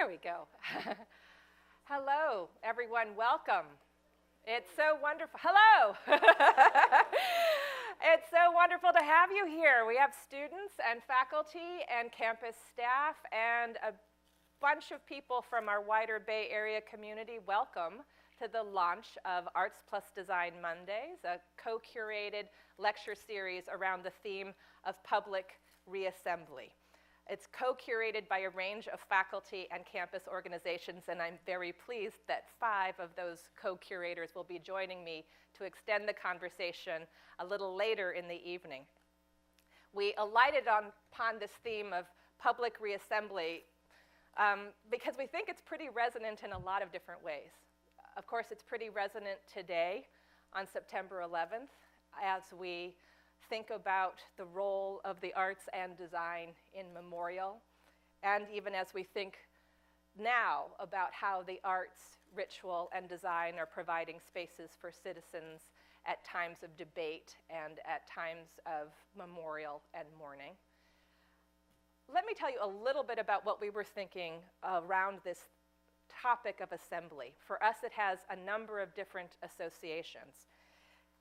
There we go. Hello, everyone. Welcome. It's so wonderful. Hello. It's so wonderful to have you here. We have students and faculty and campus staff and a bunch of people from our wider Bay Area community. Welcome to the launch of Arts Plus Design Mondays, a co-curated lecture series around the theme of public reassembly. It's co-curated by a range of faculty and campus organizations, and I'm very pleased that 5 of those co-curators will be joining me to extend the conversation a little later in the evening. We alighted upon this theme of public reassembly because we think it's pretty resonant in a lot of different ways. Of course, it's pretty resonant today on September 11th as we think about the role of the arts and design in memorial, and even as we think now about how the arts, ritual, and design are providing spaces for citizens at times of debate and at times of memorial and mourning. Let me tell you a little bit about what we were thinking around this topic of assembly. For us, it has a number of different associations.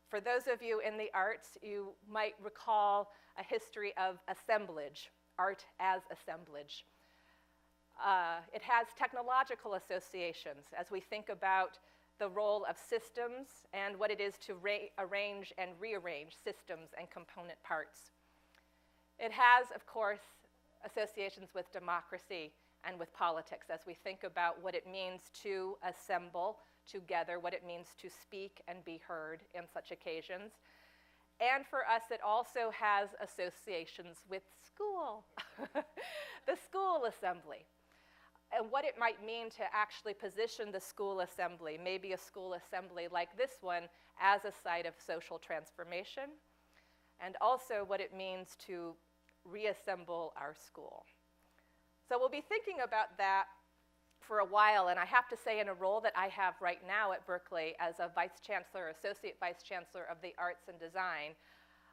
For those of you in the arts, you might recall a history of assemblage, art as assemblage. It has technological associations as we think about the role of systems and what it is to arrange and rearrange systems and component parts. It has, of course, associations with democracy and with politics as we think about what it means to assemble together, what it means to speak and be heard in such occasions. And for us, it also has associations with school, the school assembly, and what it might mean to actually position the school assembly, maybe a school assembly like this one, as a site of social transformation, and also what it means to reassemble our school. So we'll be thinking about that for a while, and I have to say, in a role that I have right now at Berkeley as a Vice Chancellor, Associate Vice Chancellor of the Arts and Design,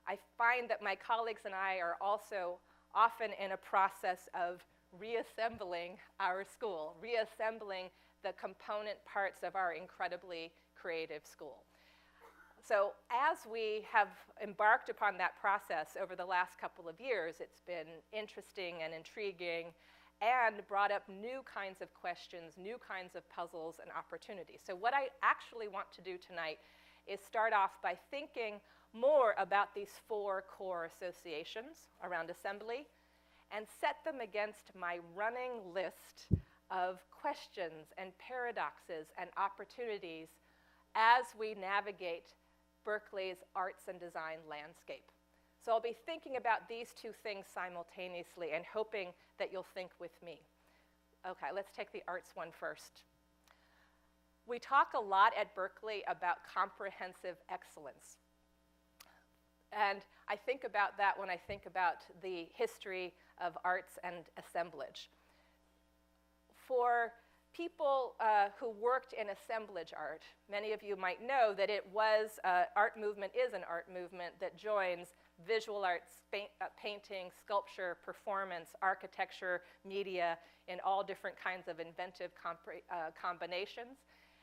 I find that my colleagues and I are also often in a process of reassembling our school, reassembling the component parts of our incredibly creative school. So as we have embarked upon that process over the last couple of years, it's been interesting and intriguing and brought up new kinds of questions, new kinds of puzzles and opportunities. So what I actually want to do tonight is start off by thinking more about these 4 core associations around assembly and set them against my running list of questions and paradoxes and opportunities as we navigate Berkeley's arts and design landscape. So I'll be thinking about these 2 things simultaneously and hoping that you'll think with me. Okay, let's take the arts one first. We talk a lot at Berkeley about comprehensive excellence. And I think about that when I think about the history of arts and assemblage. For people who worked in assemblage art, many of you might know that it was, art movement is an art movement that joins visual arts, painting, sculpture, performance, architecture, media, in all different kinds of inventive combinations.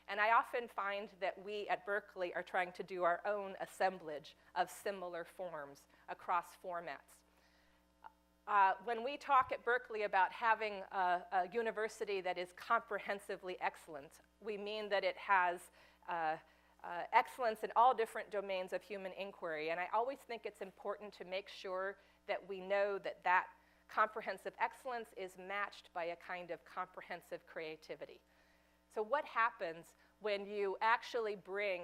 And I often find that we at Berkeley are trying to do our own assemblage of similar forms across formats. When we talk at Berkeley about having a university that is comprehensively excellent, we mean that it has excellence in all different domains of human inquiry. And I always think it's important to make sure that we know that that comprehensive excellence is matched by a kind of comprehensive creativity. So what happens when you actually bring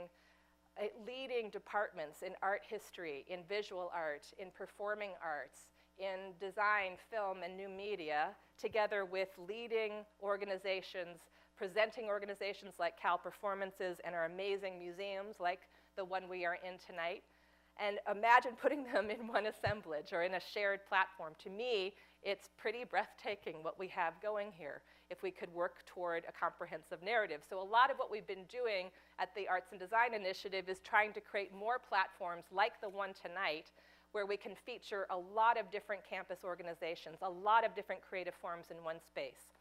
leading departments in art history, in visual art, in performing arts, in design, film, and new media, together with leading organizations, presenting organizations like Cal Performances and our amazing museums like the one we are in tonight, and imagine putting them in one assemblage or in a shared platform. To me, it's pretty breathtaking what we have going here if we could work toward a comprehensive narrative. So a lot of what we've been doing at the Arts and Design Initiative is trying to create more platforms like the one tonight where we can feature a lot of different campus organizations, a lot of different creative forms in one space.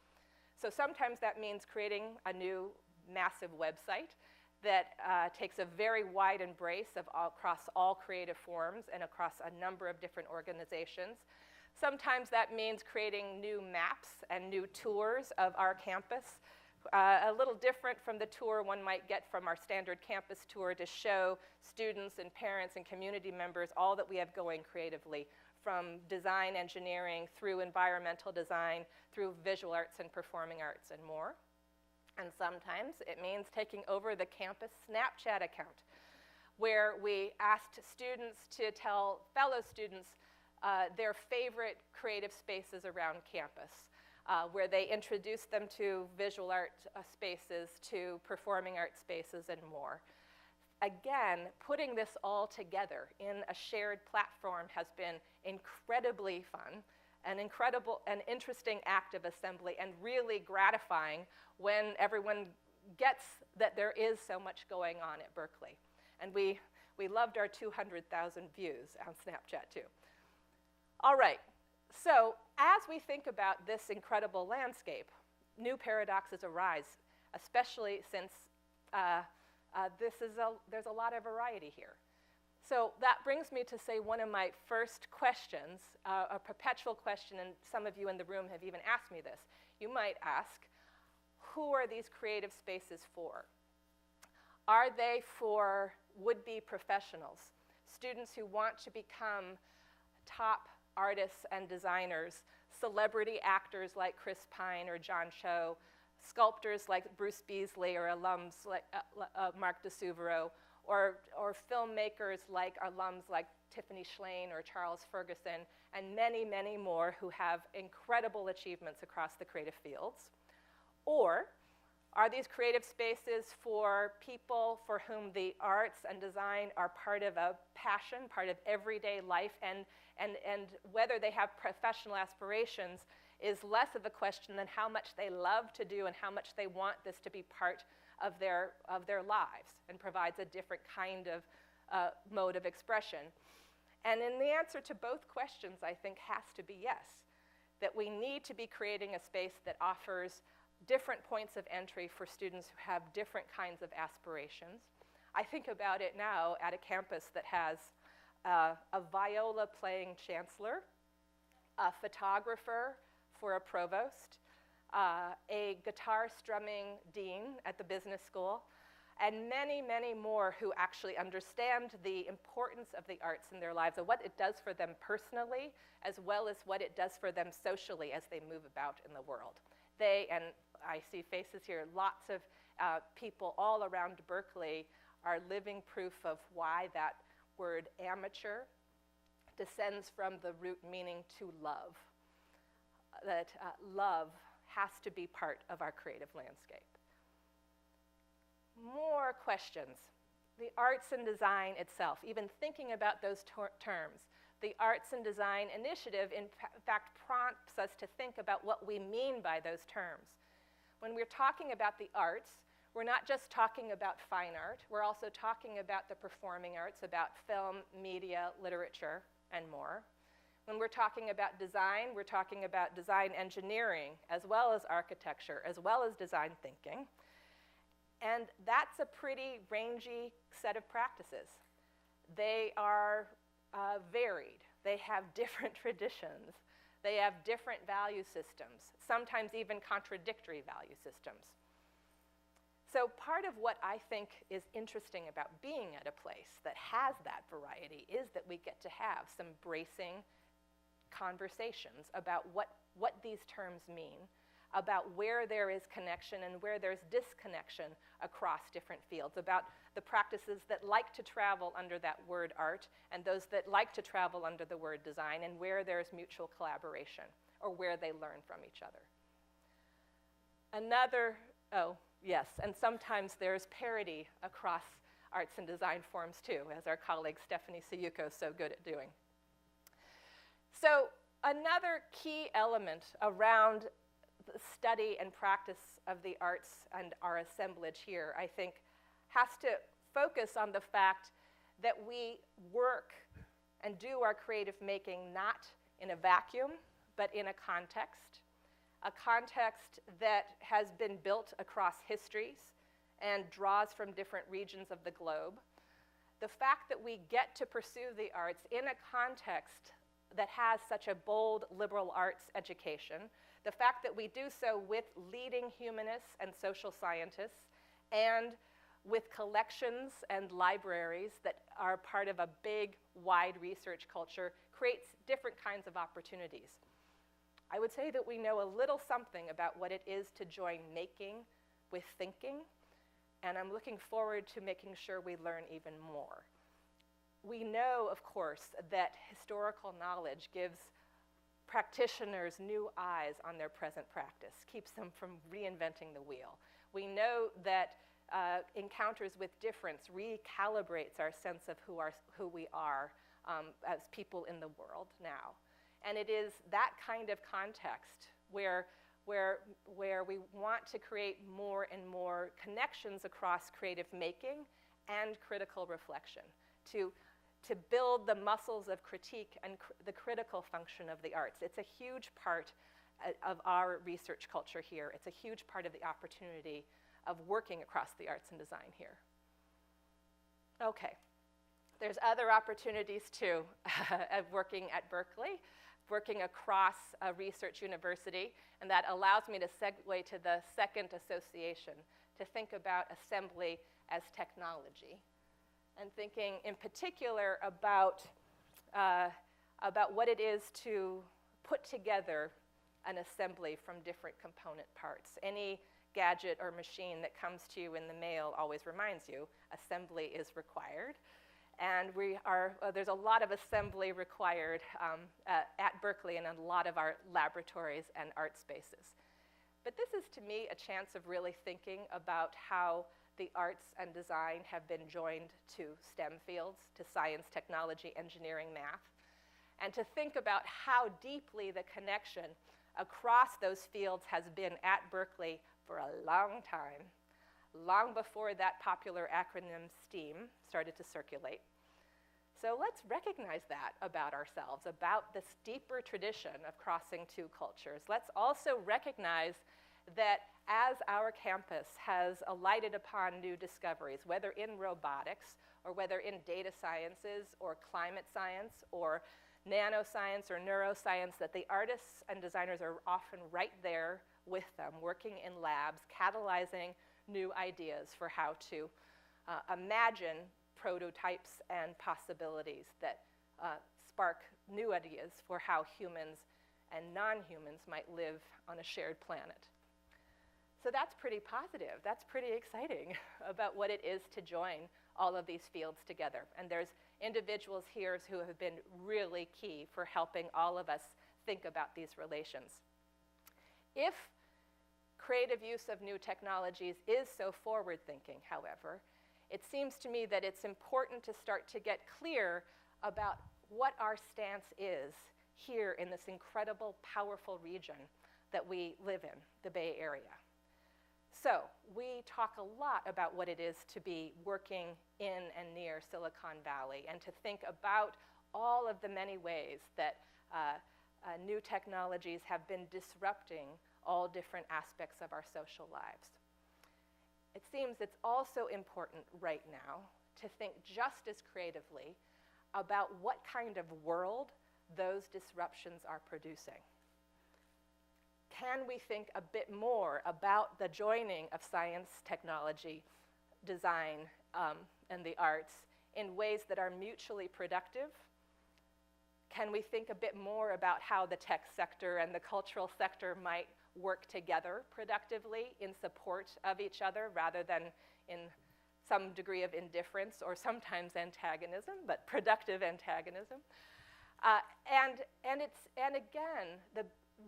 So sometimes that means creating a new massive website that takes a very wide embrace across all creative forms and across a number of different organizations. Sometimes that means creating new maps and new tours of our campus, a little different from the tour one might get from our standard campus tour, to show students and parents and community members all that we have going creatively, from design engineering through environmental design, through visual arts and performing arts and more. And sometimes it means taking over the campus Snapchat account, where we asked students to tell fellow students their favorite creative spaces around campus, where they introduced them to visual art spaces, to performing art spaces, and more. Again, putting this all together in a shared platform has been incredibly fun, an incredible and interesting act of assembly, and really gratifying when everyone gets that there is so much going on at Berkeley. And we loved our 200,000 views on Snapchat too. All right, so as we think about this incredible landscape, new paradoxes arise, especially since there's a lot of variety here. So that brings me to say one of my first questions, a perpetual question, and some of you in the room have even asked me this. You might ask, who are these creative spaces for? Are they for would-be professionals, students who want to become top artists and designers, celebrity actors like Chris Pine or John Cho, sculptors like Bruce Beasley, or alums like Mark DeSuvero, or filmmakers like alums like Tiffany Shlain or Charles Ferguson, and many, many more who have incredible achievements across the creative fields? Or are these creative spaces for people for whom the arts and design are part of a passion, part of everyday life, and whether they have professional aspirations is less of a question than how much they love to do and how much they want this to be part of their lives, and provides a different kind of mode of expression? And in the answer to both questions, I think, has to be yes, that we need to be creating a space that offers different points of entry for students who have different kinds of aspirations. I think about it now at a campus that has a viola-playing chancellor, a photographer for a provost, a guitar-strumming dean at the business school, and many, many more who actually understand the importance of the arts in their lives and what it does for them personally, as well as what it does for them socially as they move about in the world. They, and I see faces here, lots of people all around Berkeley are living proof of why that word amateur descends from the root meaning to love. That love has to be part of our creative landscape. More questions. The arts and design itself, even thinking about those terms. The Arts and Design Initiative, in fact, prompts us to think about what we mean by those terms. When we're talking about the arts, we're not just talking about fine art, we're also talking about the performing arts, about film, media, literature, and more. When we're talking about design, we're talking about design engineering, as well as architecture, as well as design thinking. And that's a pretty rangy set of practices. They are varied. They have different traditions. They have different value systems, sometimes even contradictory value systems. So part of what I think is interesting about being at a place that has that variety is that we get to have some bracing conversations about what these terms mean, about where there is connection and where there's disconnection across different fields, about the practices that like to travel under that word art and those that like to travel under the word design, and where there's mutual collaboration or where they learn from each other. Yes, and sometimes there's parity across arts and design forms too, as our colleague Stephanie Sayuko is so good at doing. So another key element around the study and practice of the arts and our assemblage here, I think, has to focus on the fact that we work and do our creative making not in a vacuum, but in a context, a context that has been built across histories and draws from different regions of the globe. The fact that we get to pursue the arts in a context that has such a bold liberal arts education, the fact that we do so with leading humanists and social scientists and with collections and libraries that are part of a big, wide research culture creates different kinds of opportunities. I would say that we know a little something about what it is to join making with thinking, and I'm looking forward to making sure we learn even more. We know, of course, that historical knowledge gives practitioners new eyes on their present practice, keeps them from reinventing the wheel. We know that encounters with difference recalibrates our sense of who we are as people in the world now. And it is that kind of context where we want to create more and more connections across creative making and critical reflection, to build the muscles of critique and the critical function of the arts. It's a huge part of our research culture here. It's a huge part of the opportunity of working across the arts and design here. Okay, there's other opportunities too of working at Berkeley, working across a research university, and that allows me to segue to the second association, to think about assembly as technology, and thinking in particular about what it is to put together an assembly from different component parts. Any gadget or machine that comes to you in the mail always reminds you assembly is required. And there's a lot of assembly required at Berkeley and in a lot of our laboratories and art spaces. But this is, to me, a chance of really thinking about how the arts and design have been joined to STEM fields, to science, technology, engineering, math, and to think about how deeply the connection across those fields has been at Berkeley for a long time, long before that popular acronym STEAM started to circulate. So let's recognize that about ourselves, about this deeper tradition of crossing two cultures. Let's also recognize that as our campus has alighted upon new discoveries, whether in robotics or whether in data sciences or climate science or nanoscience or neuroscience, that the artists and designers are often right there with them, working in labs, catalyzing new ideas for how to imagine prototypes and possibilities that spark new ideas for how humans and non-humans might live on a shared planet. So that's pretty positive. That's pretty exciting about what it is to join all of these fields together. And there's individuals here who have been really key for helping all of us think about these relations. If creative use of new technologies is so forward-thinking, however, it seems to me that it's important to start to get clear about what our stance is here in this incredible, powerful region that we live in, the Bay Area. So we talk a lot about what it is to be working in and near Silicon Valley and to think about all of the many ways that new technologies have been disrupting all different aspects of our social lives. It seems it's also important right now to think just as creatively about what kind of world those disruptions are producing. Can we think a bit more about the joining of science, technology, design, and the arts in ways that are mutually productive? Can we think a bit more about how the tech sector and the cultural sector might work together productively in support of each other rather than in some degree of indifference or sometimes antagonism, but productive antagonism? And again,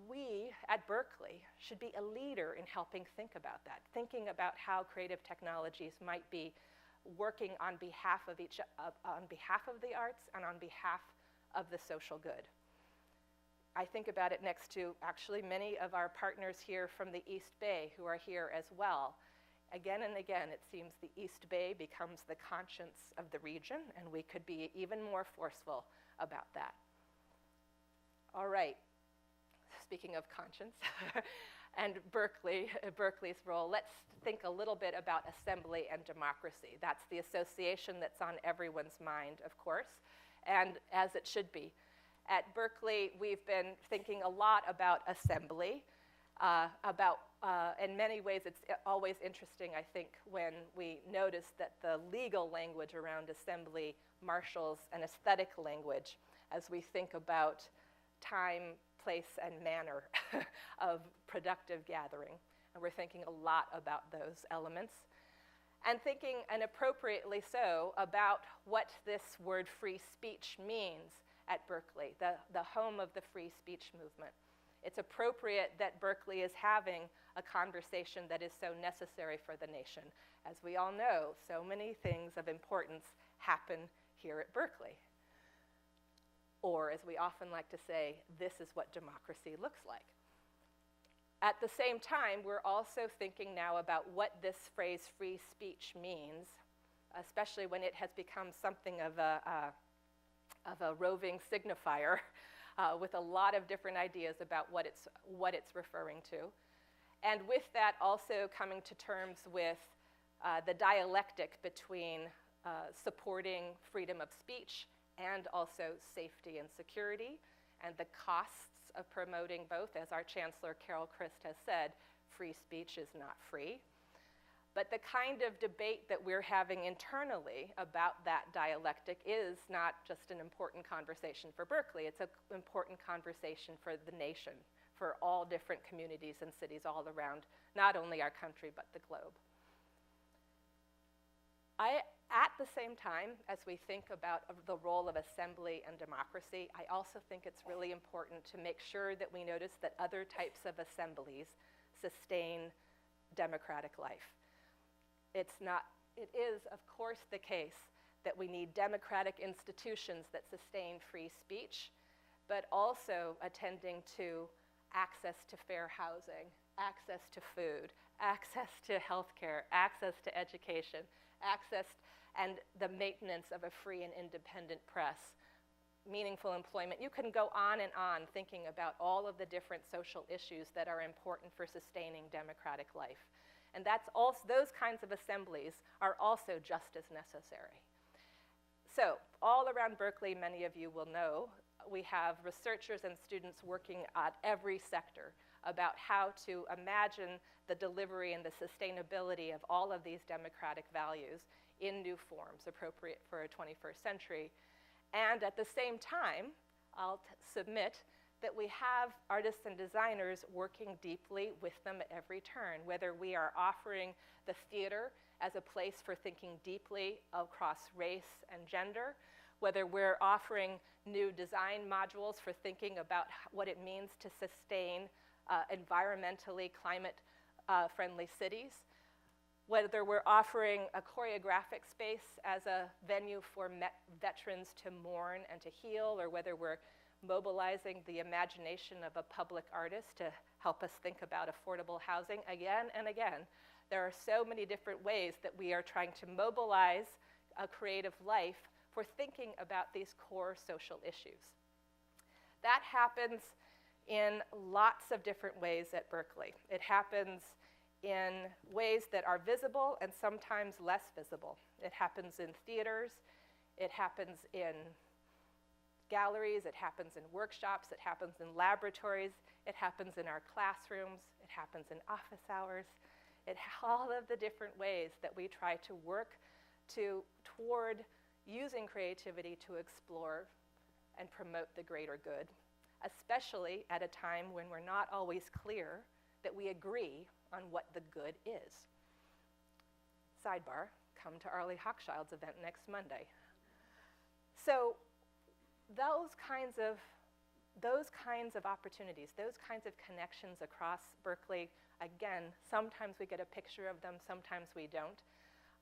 we at Berkeley should be a leader in helping think about that, thinking about how creative technologies might be working on behalf of the arts and on behalf of the social good. I think about it next to actually many of our partners here from the East Bay who are here as well. Again and again, it seems the East Bay becomes the conscience of the region, and we could be even more forceful about that. All right. speaking of conscience, and Berkeley's role, let's think a little bit about assembly and democracy. That's the association that's on everyone's mind, of course, and as it should be. At Berkeley, we've been thinking a lot about assembly, in many ways, it's always interesting, I think, when we notice that the legal language around assembly marshals an aesthetic language as we think about time, place, and manner of productive gathering. And we're thinking a lot about those elements. And thinking, and appropriately so, about what this word free speech means at Berkeley, the home of the free speech movement. It's appropriate that Berkeley is having a conversation that is so necessary for the nation. As we all know, so many things of importance happen here at Berkeley. Or, as we often like to say, this is what democracy looks like. At the same time, we're also thinking now about what this phrase free speech means, especially when it has become something of a roving signifier with a lot of different ideas about what it's referring to. And with that, also coming to terms with the dialectic between supporting freedom of speech and also safety and security, and the costs of promoting both. As our Chancellor, Carol Christ, has said, free speech is not free. But the kind of debate that we're having internally about that dialectic is not just an important conversation for Berkeley, it's an important conversation for the nation, for all different communities and cities all around, not only our country, but the globe. At the same time, as we think about the role of assembly and democracy, I also think it's really important to make sure that we notice that other types of assemblies sustain democratic life. It is, of course, the case that we need democratic institutions that sustain free speech, but also attending to access to fair housing, access to food, access to healthcare, access to education, access and the maintenance of a free and independent press, meaningful employment. You can go on and on thinking about all of the different social issues that are important for sustaining democratic life. And that's also, those kinds of assemblies are also just as necessary. So all around Berkeley, many of you will know, we have researchers and students working at every sector about how to imagine the delivery and the sustainability of all of these democratic values in new forms appropriate for a 21st century. And at the same time, I'll submit that we have artists and designers working deeply with them at every turn, whether we are offering the theater as a place for thinking deeply across race and gender, whether we're offering new design modules for thinking about what it means to sustain environmentally climate-friendly cities, whether we're offering a choreographic space as a venue for veterans to mourn and to heal, or whether we're mobilizing the imagination of a public artist to help us think about affordable housing again and again. There are so many different ways that we are trying to mobilize a creative life for thinking about these core social issues. That happens in lots of different ways at Berkeley. It happens in ways that are visible and sometimes less visible. It happens in theaters, it happens in galleries, it happens in workshops, it happens in laboratories, it happens in our classrooms, it happens in office hours. All of the different ways that we try to work toward using creativity to explore and promote the greater good, especially at a time when we're not always clear that we agree on what the good is. Sidebar, come to Arlie Hochschild's event next Monday. So those kinds of opportunities, those kinds of connections across Berkeley, again, sometimes we get a picture of them, sometimes we don't,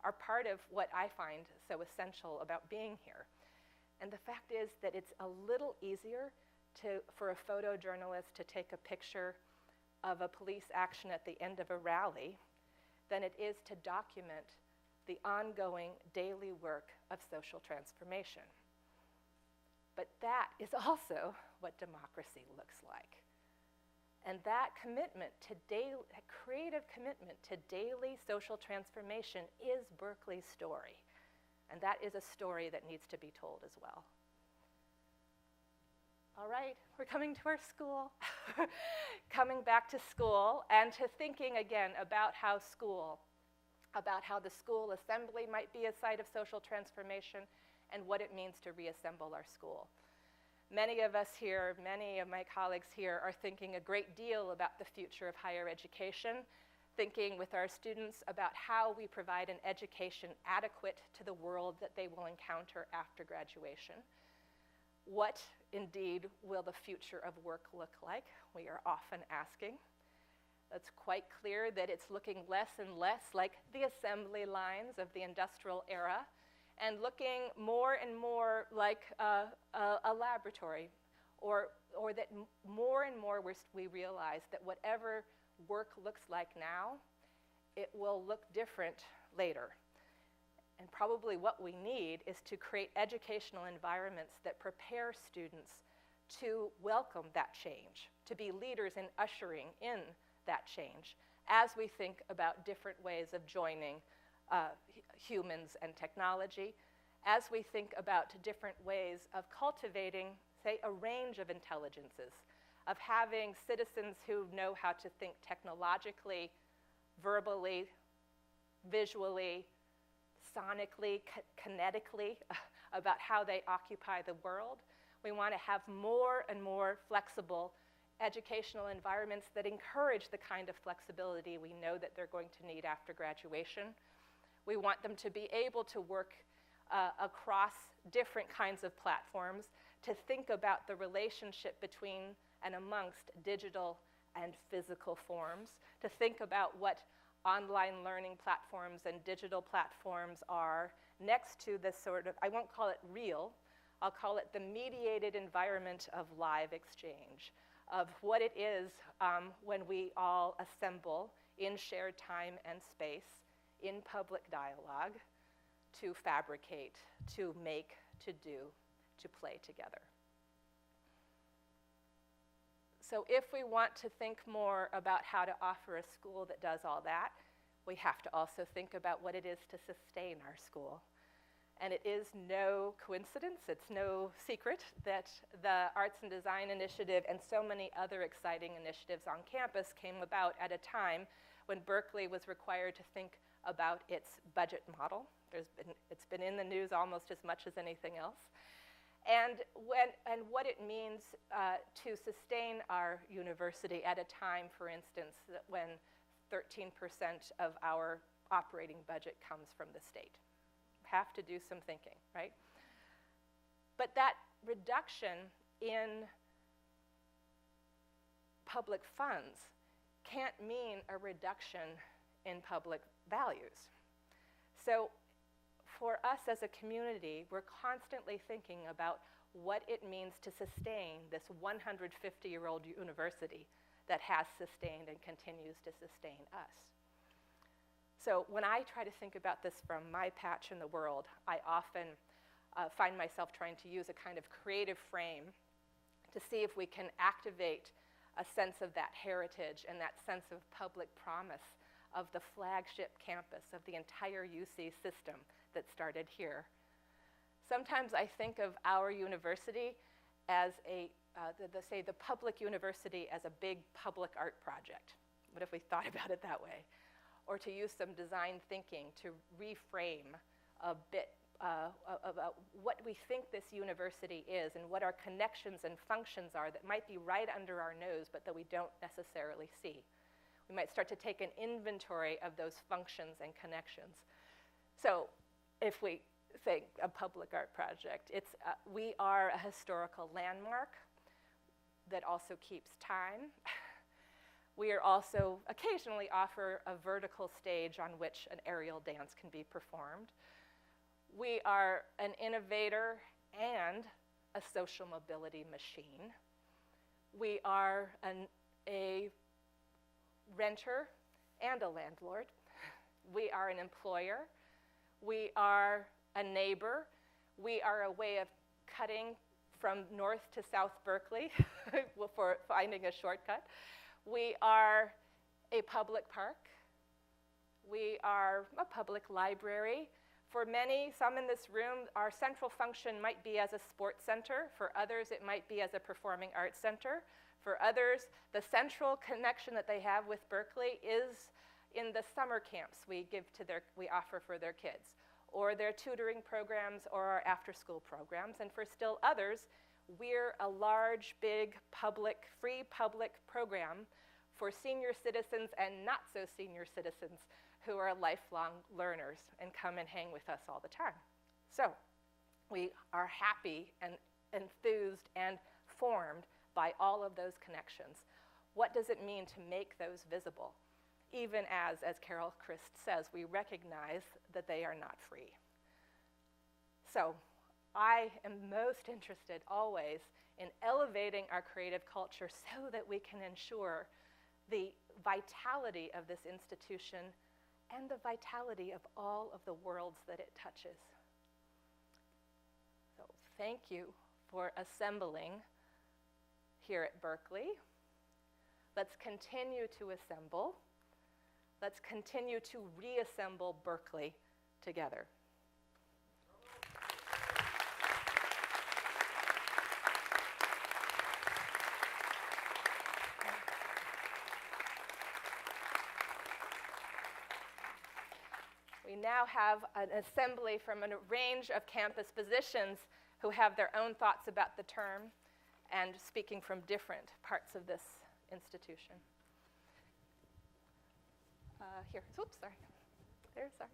are part of what I find so essential about being here. And the fact is that it's a little easier for a photojournalist to take a picture of a police action at the end of a rally than it is to document the ongoing daily work of social transformation. But that is also what democracy looks like. And that commitment to that creative commitment to daily social transformation is Berkeley's story. And that is a story that needs to be told as well. All right, we're coming to our school. Coming back to school and to thinking again about how the school assembly might be a site of social transformation and what it means to reassemble our school. Many of us here, many of my colleagues here are thinking a great deal about the future of higher education, thinking with our students about how we provide an education adequate to the world that they will encounter after graduation. What, indeed, will the future of work look like? We are often asking. It's quite clear that it's looking less and less like the assembly lines of the industrial era and looking more and more like a laboratory, or that more and more we realize that whatever work looks like now, it will look different later. And probably what we need is to create educational environments that prepare students to welcome that change, to be leaders in ushering in that change as we think about different ways of joining humans and technology, as we think about different ways of cultivating, say, a range of intelligences, of having citizens who know how to think technologically, verbally, visually, sonically, kinetically, about how they occupy the world. We want to have more and more flexible educational environments that encourage the kind of flexibility we know that they're going to need after graduation. We want them to be able to work across different kinds of platforms, to think about the relationship between and amongst digital and physical forms, to think about what online learning platforms and digital platforms are next to this sort of, I won't call it real, I'll call it the mediated environment of live exchange, of what it is when we all assemble in shared time and space, in public dialogue, to fabricate, to make, to do, to play together. So if we want to think more about how to offer a school that does all that, we have to also think about what it is to sustain our school. And it is no coincidence, it's no secret that the Arts and Design Initiative and so many other exciting initiatives on campus came about at a time when Berkeley was required to think about its budget model. It's been in the news almost as much as anything else. And what it means to sustain our university at a time, for instance, when 13% of our operating budget comes from the state. Have to do some thinking, right? But that reduction in public funds can't mean a reduction in public values. So for us as a community, we're constantly thinking about what it means to sustain this 150-year-old university that has sustained and continues to sustain us. So when I try to think about this from my patch in the world, I often find myself trying to use a kind of creative frame to see if we can activate a sense of that heritage and that sense of public promise of the flagship campus of the entire UC system that started here. Sometimes I think of our university as the public university as a big public art project. What if we thought about it that way? Or to use some design thinking to reframe a bit about what we think this university is and what our connections and functions are that might be right under our nose but that we don't necessarily see. We might start to take an inventory of those functions and connections. So if we think a public art project, we are a historical landmark that also keeps time. We are also occasionally offer a vertical stage on which an aerial dance can be performed. We are an innovator and a social mobility machine. We are a renter and a landlord. We are an employer. We are a neighbor. We are a way of cutting from North to South Berkeley for finding a shortcut. We are a public park. We are a public library. For many, some in this room, our central function might be as a sports center. For others, it might be as a performing arts center. For others, the central connection that they have with Berkeley is in the summer camps we offer for their kids, or their tutoring programs, or our after-school programs. And for still others, we're a large, big, free public program for senior citizens and not so senior citizens who are lifelong learners and come and hang with us all the time. So we are happy and enthused and formed by all of those connections. What does it mean to make those visible? Even as Carol Christ says, we recognize that they are not free. So I am most interested always in elevating our creative culture so that we can ensure the vitality of this institution and the vitality of all of the worlds that it touches. So thank you for assembling here at Berkeley. Let's continue to assemble. Let's continue to reassemble Berkeley together. We now have an assembly from a range of campus positions who have their own thoughts about the term and speaking from different parts of this institution. Here, oops, sorry. There, sorry.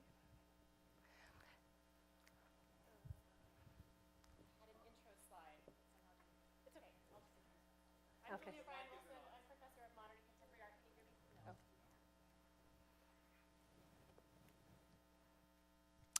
I had an intro slide. It's okay. I'll just do it. I'm Okay. Bryan-Wilson. I'm professor of modern and contemporary art. Can you hear me? No.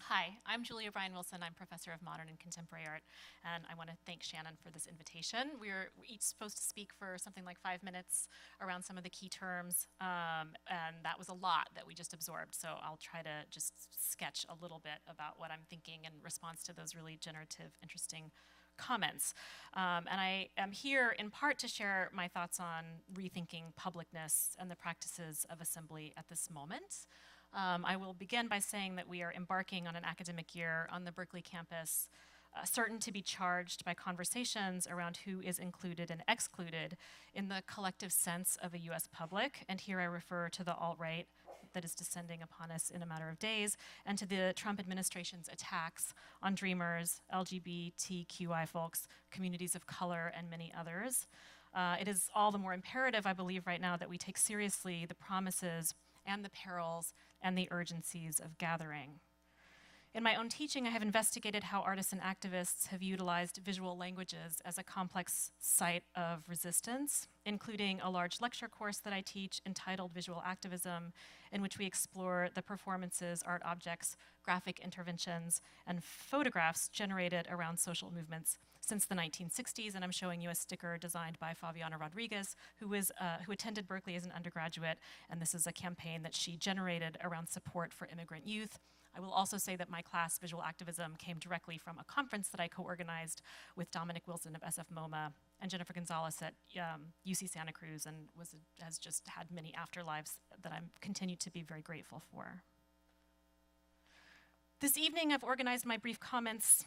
Hi, I'm Julia Bryan-Wilson. I'm professor of modern and contemporary art, and I want to thank Shannon for this invitation. We're each supposed to speak for something like 5 minutes around some of the key terms, and that was a lot that we just absorbed, so I'll try to just sketch a little bit about what I'm thinking in response to those really generative, interesting comments. And I am here in part to share my thoughts on rethinking publicness and the practices of assembly at this moment. I will begin by saying that we are embarking on an academic year on the Berkeley campus, certain to be charged by conversations around who is included and excluded in the collective sense of a US public. And here I refer to the alt-right that is descending upon us in a matter of days, and to the Trump administration's attacks on dreamers, LGBTQI folks, communities of color, and many others. It is all the more imperative, I believe, right now that we take seriously the promises and the perils and the urgencies of gathering. In my own teaching, I have investigated how artists and activists have utilized visual languages as a complex site of resistance, including a large lecture course that I teach entitled Visual Activism, in which we explore the performances, art objects, graphic interventions, and photographs generated around social movements since the 1960s, and I'm showing you a sticker designed by Fabiana Rodriguez, who attended Berkeley as an undergraduate, and this is a campaign that she generated around support for immigrant youth. I will also say that my class, Visual Activism, came directly from a conference that I co-organized with Dominic Wilson of SF MoMA and Jennifer Gonzalez at UC Santa Cruz, and has just had many afterlives that I continue to be very grateful for. This evening, I've organized my brief comments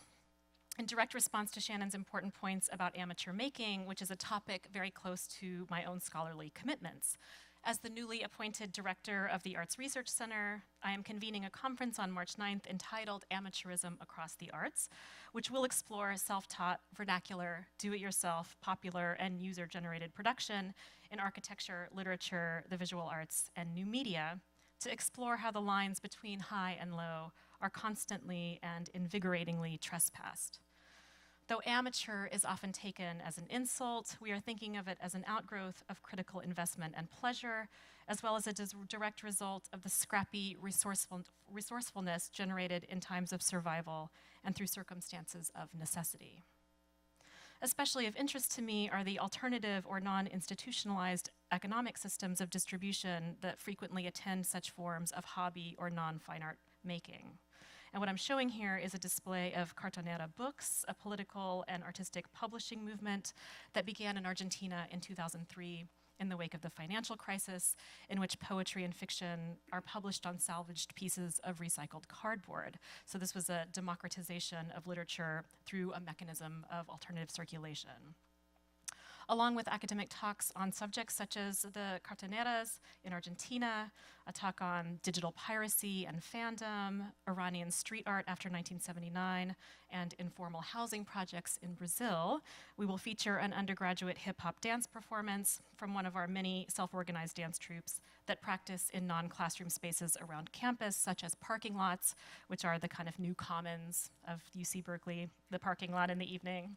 in direct response to Shannon's important points about amateur making, which is a topic very close to my own scholarly commitments. As the newly appointed director of the Arts Research Center, I am convening a conference on March 9th entitled Amateurism Across the Arts, which will explore self-taught, vernacular, do-it-yourself, popular, and user-generated production in architecture, literature, the visual arts, and new media, to explore how the lines between high and low are constantly and invigoratingly trespassed. Though amateur is often taken as an insult, we are thinking of it as an outgrowth of critical investment and pleasure, as well as a direct result of the scrappy resourcefulness generated in times of survival and through circumstances of necessity. Especially of interest to me are the alternative or non-institutionalized economic systems of distribution that frequently attend such forms of hobby or non-fine art making. And what I'm showing here is a display of Cartonera Books, a political and artistic publishing movement that began in Argentina in 2003 in the wake of the financial crisis, in which poetry and fiction are published on salvaged pieces of recycled cardboard. So this was a democratization of literature through a mechanism of alternative circulation. Along with academic talks on subjects such as the cartoneras in Argentina, a talk on digital piracy and fandom, Iranian street art after 1979, and informal housing projects in Brazil, we will feature an undergraduate hip-hop dance performance from one of our many self-organized dance troupes that practice in non-classroom spaces around campus, such as parking lots, which are the kind of new commons of UC Berkeley, the parking lot in the evening,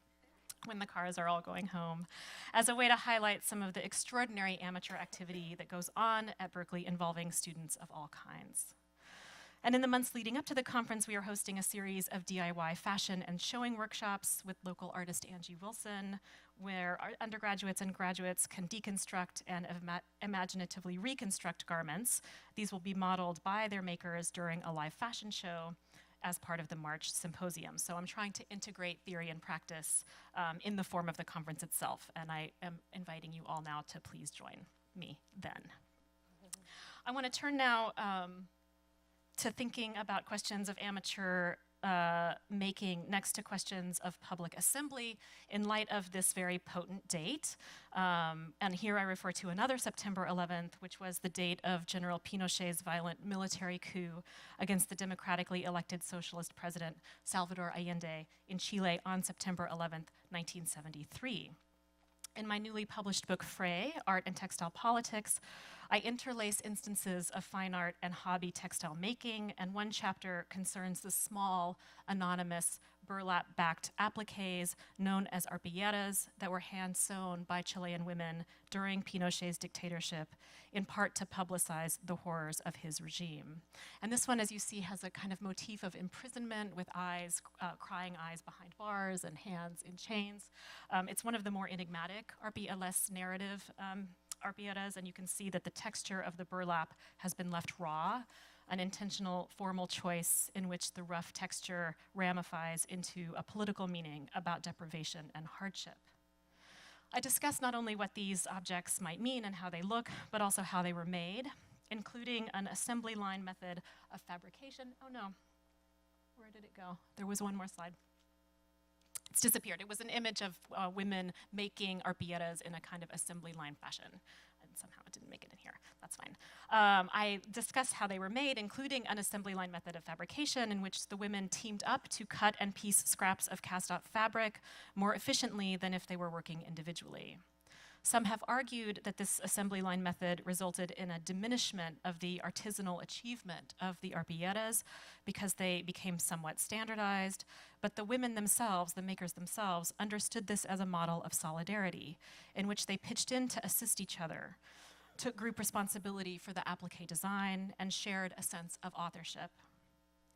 when the cars are all going home, as a way to highlight some of the extraordinary amateur activity that goes on at Berkeley involving students of all kinds. And in the months leading up to the conference, we are hosting a series of DIY fashion and showing workshops with local artist Angie Wilson, where our undergraduates and graduates can deconstruct and imaginatively reconstruct garments. These will be modeled by their makers during a live fashion show as part of the March symposium. So I'm trying to integrate theory and practice in the form of the conference itself, and I am inviting you all now to please join me then. I want to turn now to thinking about questions of amateur making next to questions of public assembly in light of this very potent date. And here I refer to another September 11th, which was the date of General Pinochet's violent military coup against the democratically elected socialist president Salvador Allende in Chile on September 11th, 1973. In my newly published book, Fray, Art and Textile Politics, I interlace instances of fine art and hobby textile making, and one chapter concerns the small, anonymous, burlap-backed appliques known as arpilleras that were hand-sewn by Chilean women during Pinochet's dictatorship, in part to publicize the horrors of his regime. And this one, as you see, has a kind of motif of imprisonment with eyes, crying eyes behind bars and hands in chains. It's one of the more enigmatic arpilleras narrative arpilleras, and you can see that the texture of the burlap has been left raw, an intentional formal choice in which the rough texture ramifies into a political meaning about deprivation and hardship. I discuss not only what these objects might mean and how they look, but also how they were made, including an assembly line method of fabrication. Oh no, where did it go? There was one more slide. It's disappeared. It was an image of women making arpilleras in a kind of assembly line fashion. And somehow it didn't make it in here. That's fine. I discussed how they were made, including an assembly line method of fabrication in which the women teamed up to cut and piece scraps of cast-off fabric more efficiently than if they were working individually. Some have argued that this assembly line method resulted in a diminishment of the artisanal achievement of the arpilleras because they became somewhat standardized, but the women themselves, the makers themselves, understood this as a model of solidarity in which they pitched in to assist each other, took group responsibility for the applique design, and shared a sense of authorship.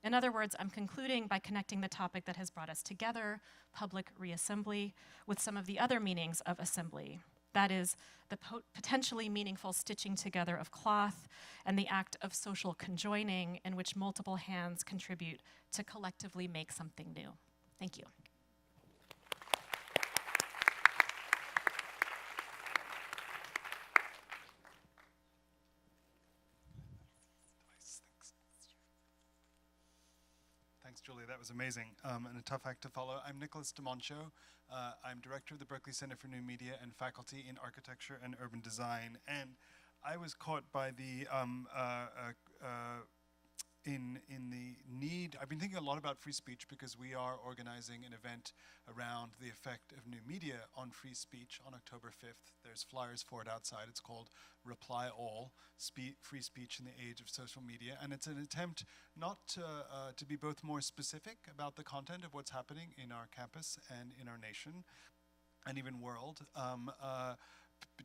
In other words, I'm concluding by connecting the topic that has brought us together, public reassembly, with some of the other meanings of assembly. That is, the potentially meaningful stitching together of cloth and the act of social conjoining in which multiple hands contribute to collectively make something new. Thank you. Thanks, Julia. That was amazing and a tough act to follow. I'm Nicholas de Monchaux. I'm director of the Berkeley Center for New Media and faculty in architecture and urban design. And I was caught by the in the need. I've been thinking a lot about free speech because we are organizing an event around the effect of new media on free speech on October 5th. There's flyers for it outside. It's called Reply All, Free Speech in the Age of Social Media. And it's an attempt not to be both more specific about the content of what's happening in our campus and in our nation and even world,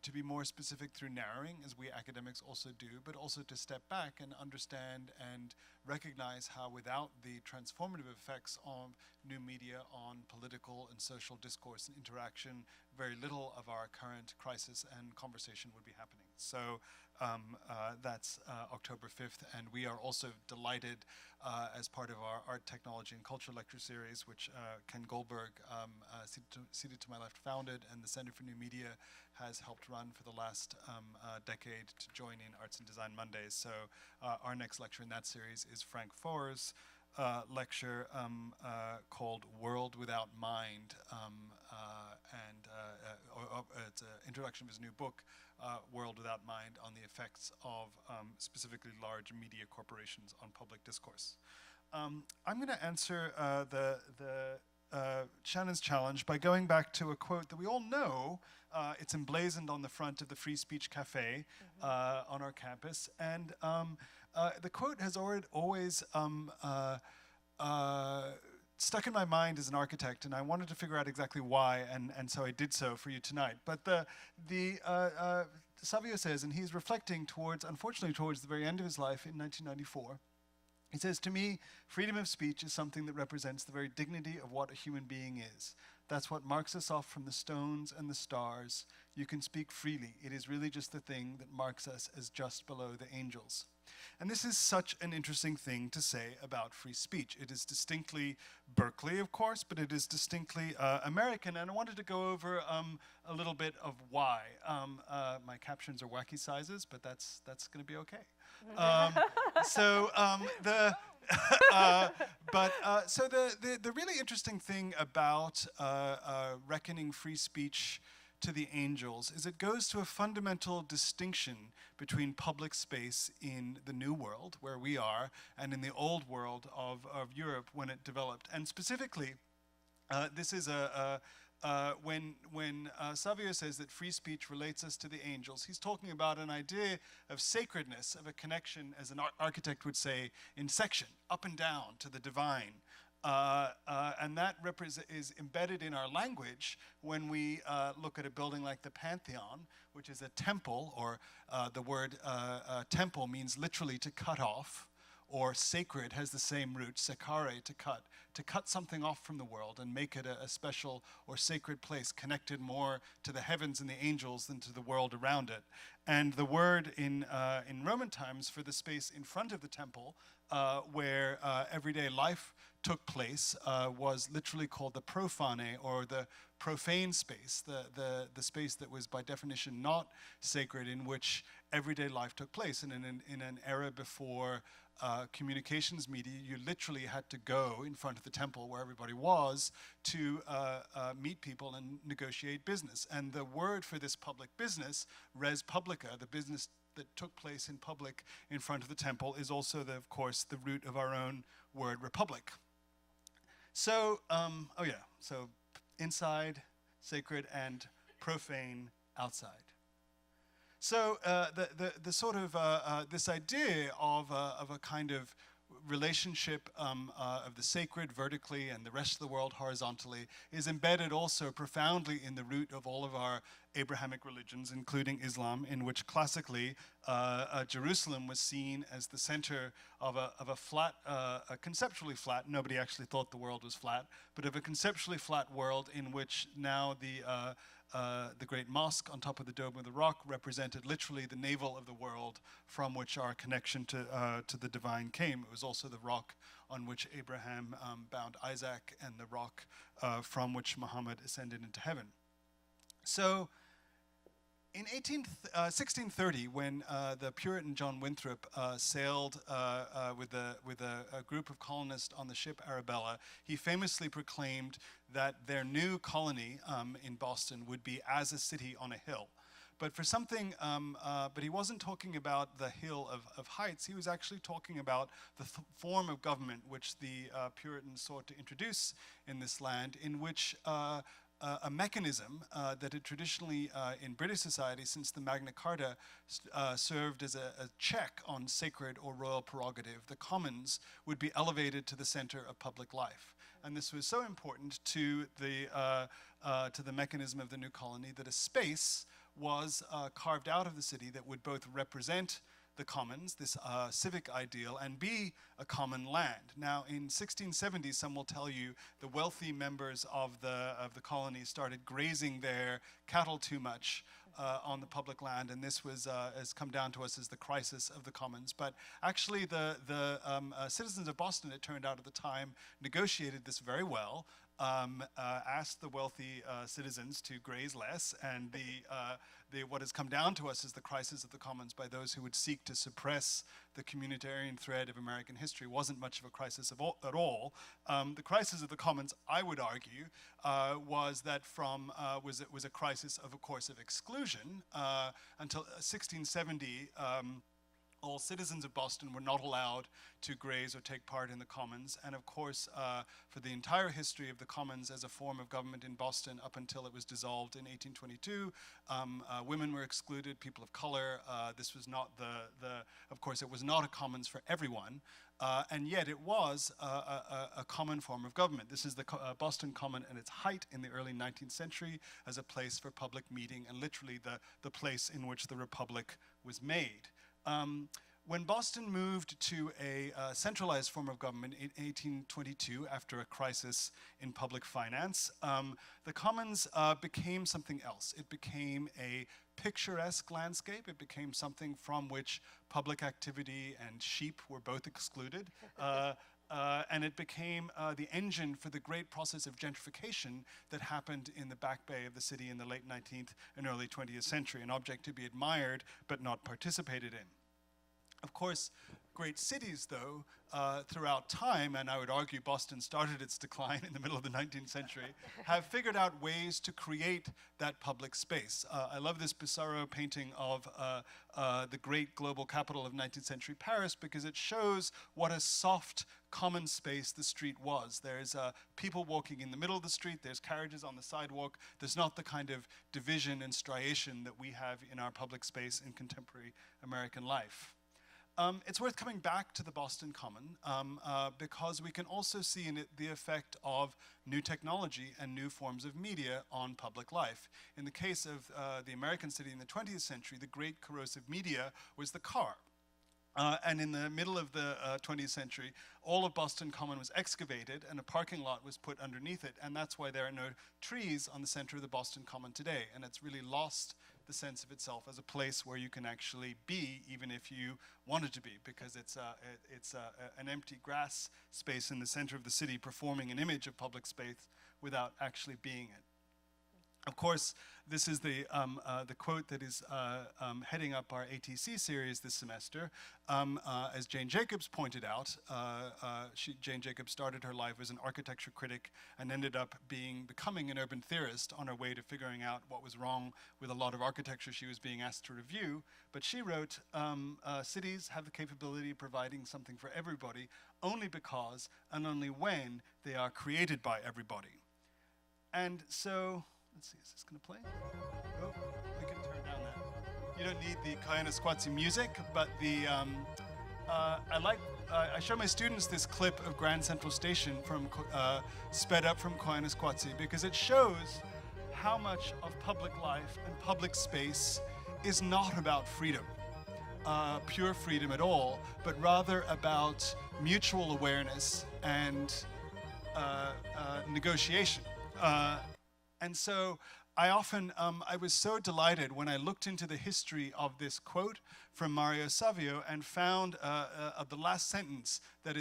to be more specific through narrowing, as we academics also do, but also to step back and understand and recognize how without the transformative effects of new media on political and social discourse and interaction, very little of our current crisis and conversation would be happening. So that's October 5th, and we are also delighted as part of our Art, Technology, and Culture lecture series, which Ken Goldberg, seated to my left, founded, and the Center for New Media has helped run for the last decade to join in Arts and Design Mondays. So our next lecture in that series is Frank Foer's lecture called World Without Mind, it's an introduction of his new book, World Without Mind, on the effects of specifically large media corporations on public discourse. I'm going to answer Shannon's challenge by going back to a quote that we all know. It's emblazoned on the front of the Free Speech Cafe on our campus, and the quote has always stuck in my mind as an architect, and I wanted to figure out exactly why, and so I did so for you tonight. But Savio says, and he's reflecting unfortunately towards the very end of his life in 1994, he says, "To me, freedom of speech is something that represents the very dignity of what a human being is. That's what marks us off from the stones and the stars. You can speak freely. It is really just the thing that marks us as just below the angels." And this is such an interesting thing to say about free speech. It is distinctly Berkeley, of course, but it is distinctly American. And I wanted to go over a little bit of why. My captions are wacky sizes, but that's going to be okay. The really interesting thing about reckoning free speech to the angels is it goes to a fundamental distinction between public space in the New World, where we are, and in the old world of Europe when it developed. And specifically, this is when Savio says that free speech relates us to the angels, he's talking about an idea of sacredness, of a connection, as an architect would say, in section, up and down to the divine. And that is embedded in our language when we look at a building like the Pantheon, which is a temple, or the word temple means literally to cut off, or sacred has the same root, sekare, to cut something off from the world and make it a special or sacred place connected more to the heavens and the angels than to the world around it. And the word in Roman times for the space in front of the temple where everyday life took place was literally called the profane, or the profane space, the space that was by definition not sacred, in which everyday life took place. And in an era before communications media, you literally had to go in front of the temple where everybody was to meet people and negotiate business. And the word for this public business, res publica, the business that took place in public in front of the temple, is also, of course, the root of our own word republic. So, so inside, sacred, and profane, outside. So the sort of this idea of a kind of relationship of the sacred vertically and the rest of the world horizontally is embedded also profoundly in the root of all of our Abrahamic religions, including Islam, in which classically Jerusalem was seen as the center of a flat, a conceptually flat, nobody actually thought the world was flat, but of a conceptually flat world in which now the great mosque on top of the Dome of the Rock represented literally the navel of the world from which our connection to the divine came. It was also the rock on which Abraham bound Isaac, and the rock from which Muhammad ascended into heaven. So in 1630, when the Puritan John Winthrop sailed with a group of colonists on the ship Arabella, he famously proclaimed that their new colony in Boston would be as a city on a hill. But for something, but he wasn't talking about the hill of heights. He was actually talking about the form of government which the Puritans sought to introduce in this land, in which a mechanism that had traditionally in British society since the Magna Carta served as a check on sacred or royal prerogative. The commons would be elevated to the center of public life. And this was so important to the mechanism of the new colony that a space was carved out of the city that would both represent the commons, this civic ideal, and be a common land. Now, in 1670, some will tell you the wealthy members of the colony started grazing their cattle too much on the public land, and this has come down to us as the crisis of the commons. But actually, the citizens of Boston, it turned out at the time, negotiated this very well. Asked the wealthy citizens to graze less, and what has come down to us is the crisis of the commons by those who would seek to suppress the communitarian thread of American history. Wasn't much of a crisis at all. The crisis of the commons, I would argue, was a crisis of a course of exclusion until 1670. All citizens of Boston were not allowed to graze or take part in the commons. And of course, for the entire history of the commons as a form of government in Boston up until it was dissolved in 1822, women were excluded, people of color. This was not of course, it was not a commons for everyone. And yet it was a common form of government. This is the Boston Common at its height in the early 19th century as a place for public meeting and literally the place in which the Republic was made. When Boston moved to a centralized form of government in 1822, after a crisis in public finance, the commons became something else. It became a picturesque landscape. It became something from which public activity and sheep were both excluded. And it became the engine for the great process of gentrification that happened in the Back Bay of the city in the late 19th and early 20th century, an object to be admired but not participated in. Of course, great cities, though, throughout time, and I would argue Boston started its decline in the middle of the 19th century, have figured out ways to create that public space. I love this Pissarro painting of the great global capital of 19th century Paris because it shows what a soft common space the street was. There's people walking in the middle of the street, there's carriages on the sidewalk, there's not the kind of division and striation that we have in our public space in contemporary American life. It's worth coming back to the Boston Common because we can also see in it the effect of new technology and new forms of media on public life. In the case of the American city in the 20th century, the great corrosive media was the car. And in the middle of the 20th century, all of Boston Common was excavated and a parking lot was put underneath it. And that's why there are no trees on the center of the Boston Common today. And it's really lost the sense of itself as a place where you can actually be, even if you wanted to be, because it's an empty grass space in the center of the city performing an image of public space without actually being it. Of course, this is the quote that is heading up our ATC series this semester. As Jane Jacobs pointed out, Jane Jacobs started her life as an architecture critic and ended up becoming an urban theorist on her way to figuring out what was wrong with a lot of architecture she was being asked to review. But she wrote, cities have the capability of providing something for everybody only because and only when they are created by everybody. And so, let's see, is this going to play? Oh, we can turn down that. You don't need the Koyaanisqatsi music, but I show my students this clip of Grand Central Station sped up from Koyaanisqatsi because it shows how much of public life and public space is not about freedom, pure freedom at all, but rather about mutual awareness and negotiation. And so I was so delighted when I looked into the history of this quote from Mario Savio and found of the last sentence that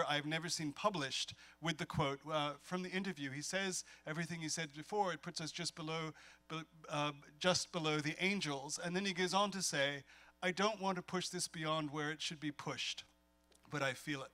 I've never seen published with the quote from the interview. He says everything he said before. It puts us just below the angels. And then he goes on to say, I don't want to push this beyond where it should be pushed, but I feel it.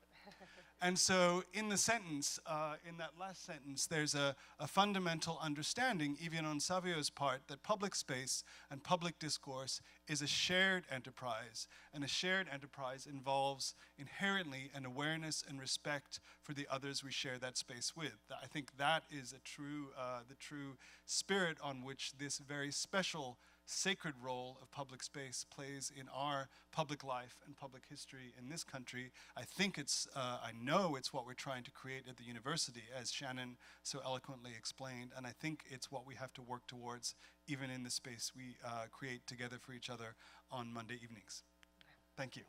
And so in the sentence, in that last sentence, there's a fundamental understanding, even on Savio's part, that public space and public discourse is a shared enterprise. And a shared enterprise involves inherently an awareness and respect for the others we share that space with. I think that is the true spirit on which this very special sacred role of public space plays in our public life and public history in this country. I know it's what we're trying to create at the university, as Shannon so eloquently explained, and I think it's what we have to work towards even in the space we create together for each other on Monday evenings. Thank you.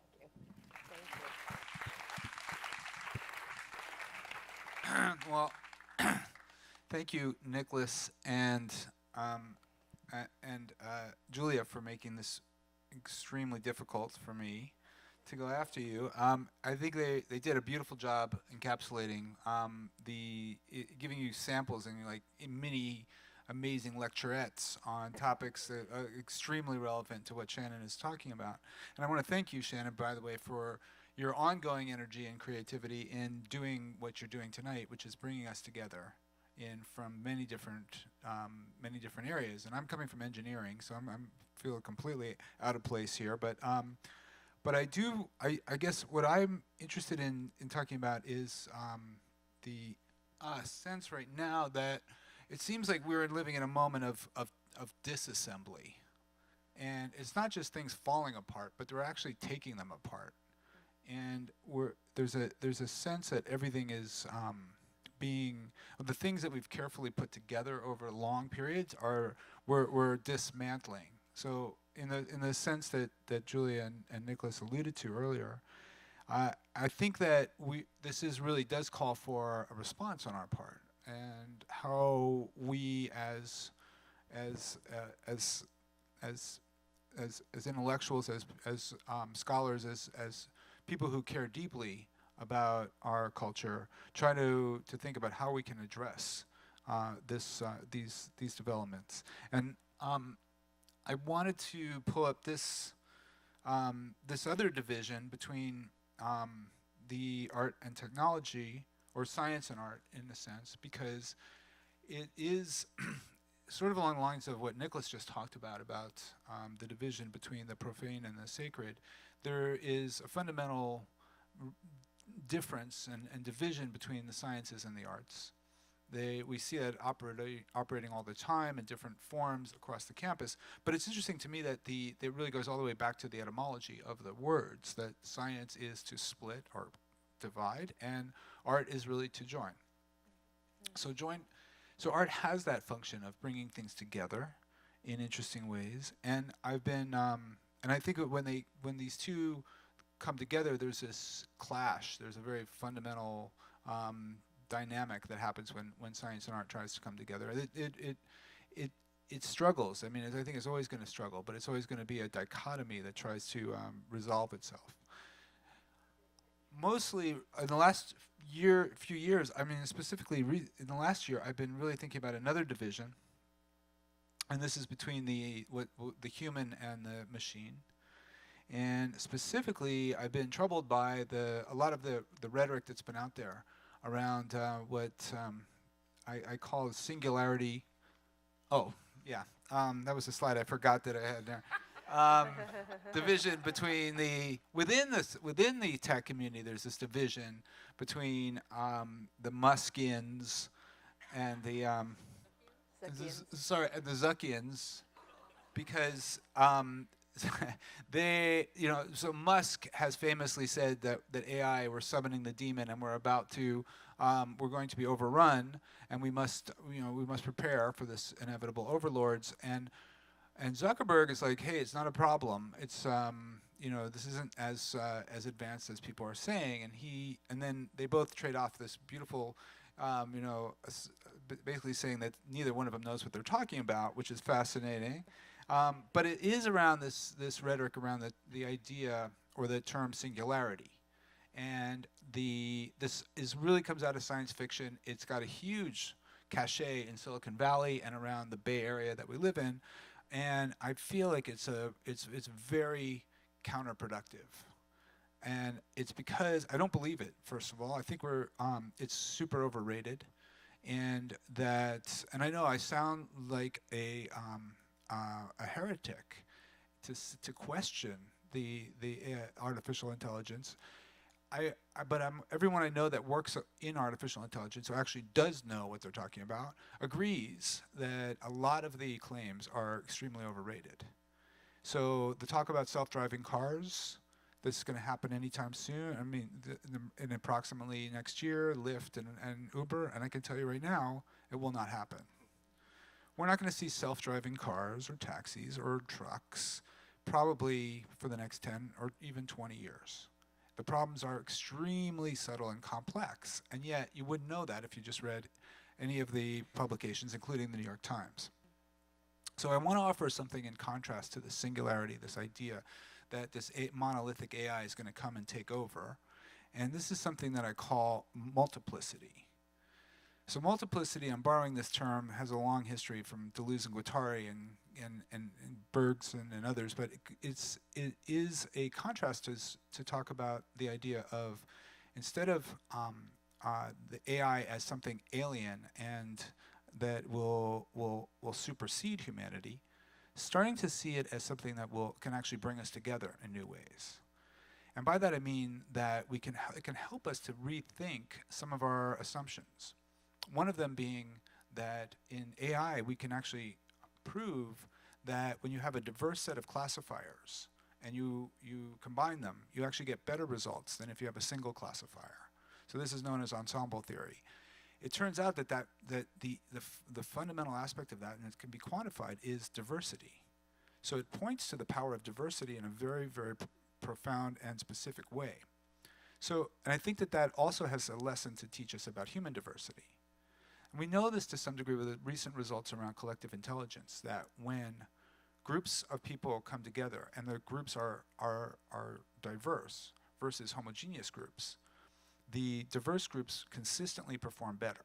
Well, thank you, Nicholas, and and Julia for making this extremely difficult for me to go after you. I think they did a beautiful job encapsulating giving you samples and like mini amazing lecturettes on topics that are extremely relevant to what Shannon is talking about. And I want to thank you, Shannon, by the way, for your ongoing energy and creativity in doing what you're doing tonight, which is bringing us together from many different areas. And I'm coming from engineering, so I'm feel completely out of place here. But I guess what I'm interested in talking about is the sense right now that it seems like we're living in a moment of disassembly. And it's not just things falling apart, but they're actually taking them apart. And there's a sense that everything is the things that we've carefully put together over long periods we're dismantling. So in the sense that Julia and Nicholas alluded to earlier, I think that this really does call for a response on our part, and how we as intellectuals, as scholars, as people who care deeply about our culture, try to think about how we can address these developments. And I wanted to pull up this other division between the art and technology, or science and art in a sense, because it is sort of along the lines of what Nicholas just talked about the division between the profane and the sacred. There is a fundamental difference and division between the sciences and the arts. We see that operating all the time in different forms across the campus. But it's interesting to me that it really goes all the way back to the etymology of the words, that science is to split or divide, and art is really to join. So art has that function of bringing things together in interesting ways. And I've been, and I think that when these two come together, there's this clash. There's a very fundamental dynamic that happens when science and art tries to come together. It struggles. I mean, I think it's always going to struggle, but it's always going to be a dichotomy that tries to resolve itself. Mostly in the last few years, I mean, specifically in the last year, I've been really thinking about another division, and this is between the human and the machine. And specifically, I've been troubled by a lot of the rhetoric that's been out there around what I call singularity. Oh, yeah, that was a slide I forgot that I had there. Division between within the tech community, there's this division between the Muskians and the the Zuckians, because so Musk has famously said that AI, we're summoning the demon, and we're going to be overrun, and we must prepare for this inevitable overlords. And Zuckerberg is like, hey, it's not a problem. It's this isn't as advanced as people are saying. And then they both trade off this beautiful, basically saying that neither one of them knows what they're talking about, which is fascinating. But it is around this rhetoric around the idea or the term singularity, and this really comes out of science fiction. It's got a huge cachet in Silicon Valley and around the Bay Area that we live in, and I feel like it's very counterproductive, and it's because I don't believe it. First of all, I think it's super overrated, and I know I sound like a heretic to question the artificial intelligence. But everyone I know that works in artificial intelligence, or actually does know what they're talking about, agrees that a lot of the claims are extremely overrated. So the talk about self-driving cars, this is going to happen anytime soon. I mean, in approximately next year, Lyft and Uber, and I can tell you right now, it will not happen. We're not going to see self-driving cars or taxis or trucks probably for the next 10 or even 20 years. The problems are extremely subtle and complex, and yet you wouldn't know that if you just read any of the publications, including the New York Times. So I want to offer something in contrast to the singularity, this idea that this monolithic AI is going to come and take over. And this is something that I call multiplicity. So multiplicity, I'm borrowing this term, has a long history from Deleuze and Guattari and Bergson and others, but it is a contrast to talk about the idea of, instead of the AI as something alien and that will supersede humanity, starting to see it as something that can actually bring us together in new ways. And by that I mean that it can help us to rethink some of our assumptions. One of them being that in AI we can actually prove that when you have a diverse set of classifiers and you combine them, you actually get better results than if you have a single classifier. So this is known as ensemble theory. It turns out that the fundamental aspect of that, and it can be quantified, is diversity. So it points to the power of diversity in a very, very profound and specific way. So, and I think that also has a lesson to teach us about human diversity. And we know this to some degree with the recent results around collective intelligence, that when groups of people come together and the groups are diverse versus homogeneous groups, the diverse groups consistently perform better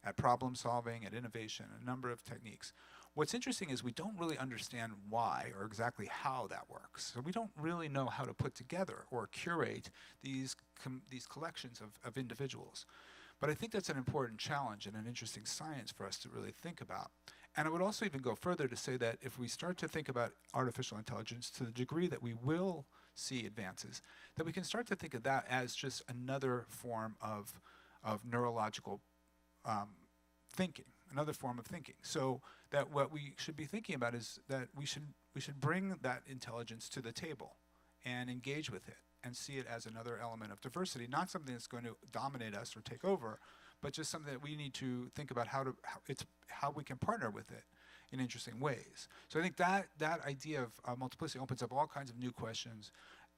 at problem solving, at innovation, a number of techniques. What's interesting is we don't really understand why or exactly how that works. So we don't really know how to put together or curate these collections of individuals. But I think that's an important challenge and an interesting science for us to really think about. And I would also even go further to say that if we start to think about artificial intelligence to the degree that we will see advances, that we can start to think of that as just another form of neurological thinking, another form of thinking. So that what we should be thinking about is that we should bring that intelligence to the table and engage with it and see it as another element of diversity, not something that's going to dominate us or take over, but just something that we need to think about how we can partner with it in interesting ways. So I think that idea of multiplicity opens up all kinds of new questions,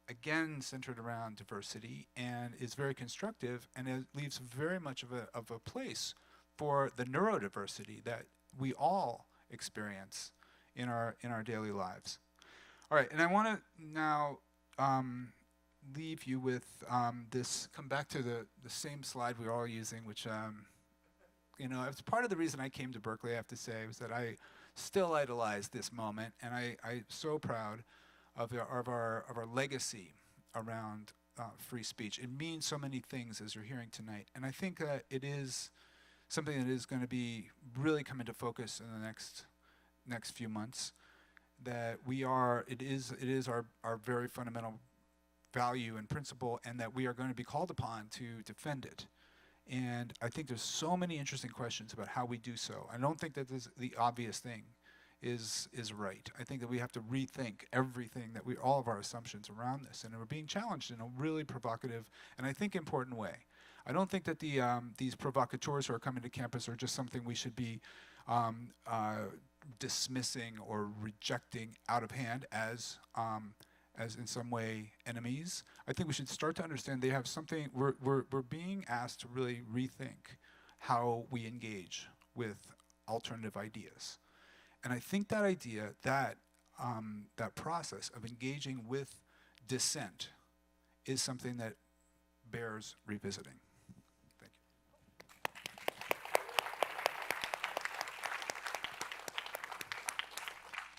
again centered around diversity, and is very constructive, and it leaves very much of a place for the neurodiversity that we all experience in our daily lives. All right, and I want to now leave you with this. Come back to the same slide we were all using, which it's part of the reason I came to Berkeley, I have to say, was that I still idolize this moment, and I'm so proud of our legacy around free speech. It means so many things, as you're hearing tonight, and I think that it is something that is going to be really come into focus in the next few months. That it is our very fundamental value and principle, and that we are going to be called upon to defend it. And I think there's so many interesting questions about how we do so. I don't think that the obvious thing is right. I think that we have to rethink everything all of our assumptions around this, and we're being challenged in a really provocative and I think important way. I don't think that these provocateurs who are coming to campus are just something we should be dismissing or rejecting out of hand as in some way enemies. I think we should start to understand they have something. We're being asked to really rethink how we engage with alternative ideas, and I think that idea, that process of engaging with dissent, is something that bears revisiting. Thank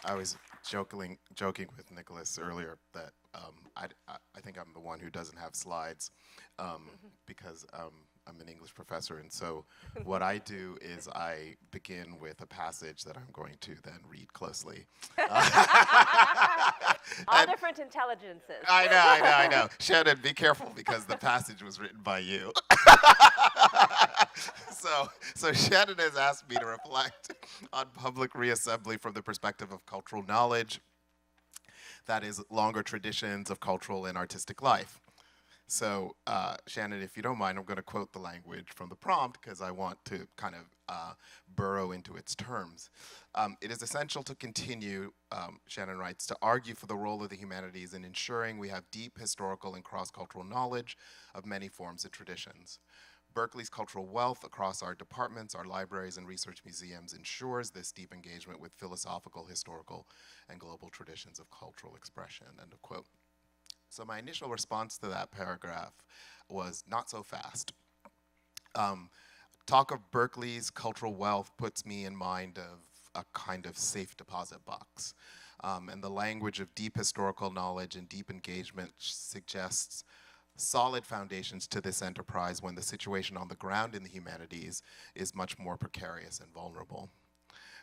you. I was joking with Nicholas earlier that I think I'm the one who doesn't have slides because I'm an English professor, and so what I do is I begin with a passage that I'm going to then read closely. All different intelligences. I know. Shannon, be careful because the passage was written by you. So Shannon has asked me to reflect on public reassembly from the perspective of cultural knowledge, that is, longer traditions of cultural and artistic life. So Shannon, if you don't mind, I'm going to quote the language from the prompt because I want to kind of burrow into its terms. It is essential to continue, Shannon writes, to argue for the role of the humanities in ensuring we have deep historical and cross-cultural knowledge of many forms and traditions. Berkeley's cultural wealth across our departments, our libraries, and research museums ensures this deep engagement with philosophical, historical, and global traditions of cultural expression, end of quote. So my initial response to that paragraph was not so fast. Talk of Berkeley's cultural wealth puts me in mind of a kind of safe deposit box. And the language of deep historical knowledge and deep engagement suggests solid foundations to this enterprise when the situation on the ground in the humanities is much more precarious and vulnerable.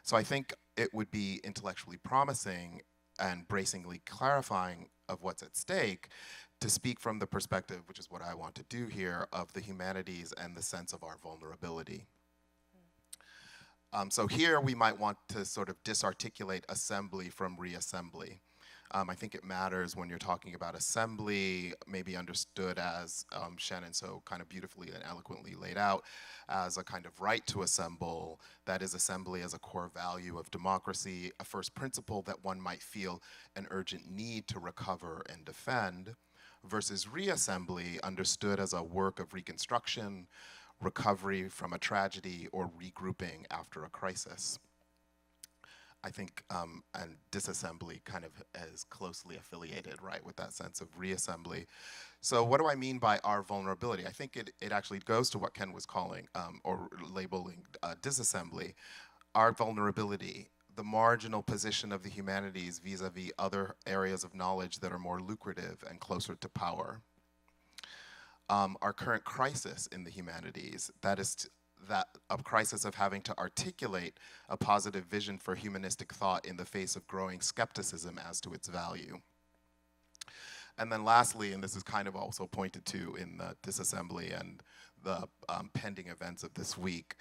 So I think it would be intellectually promising and bracingly clarifying of what's at stake to speak from the perspective, which is what I want to do here, of the humanities and the sense of our vulnerability. So here we might want to sort of disarticulate assembly from reassembly. I think it matters when you're talking about assembly, maybe understood as Shannon so kind of beautifully and eloquently laid out, as a kind of right to assemble, that is assembly as a core value of democracy, a first principle that one might feel an urgent need to recover and defend, versus reassembly understood as a work of reconstruction, recovery from a tragedy, or regrouping after a crisis. I think, and disassembly kind of is closely affiliated, right, with that sense of reassembly. So what do I mean by our vulnerability? I think it actually goes to what Ken was calling or labeling disassembly. Our vulnerability, the marginal position of the humanities vis-a-vis other areas of knowledge that are more lucrative and closer to power. Our current crisis in the humanities, that is that a crisis of having to articulate a positive vision for humanistic thought in the face of growing skepticism as to its value. And then lastly, and this is kind of also pointed to in the disassembly and the pending events of this week,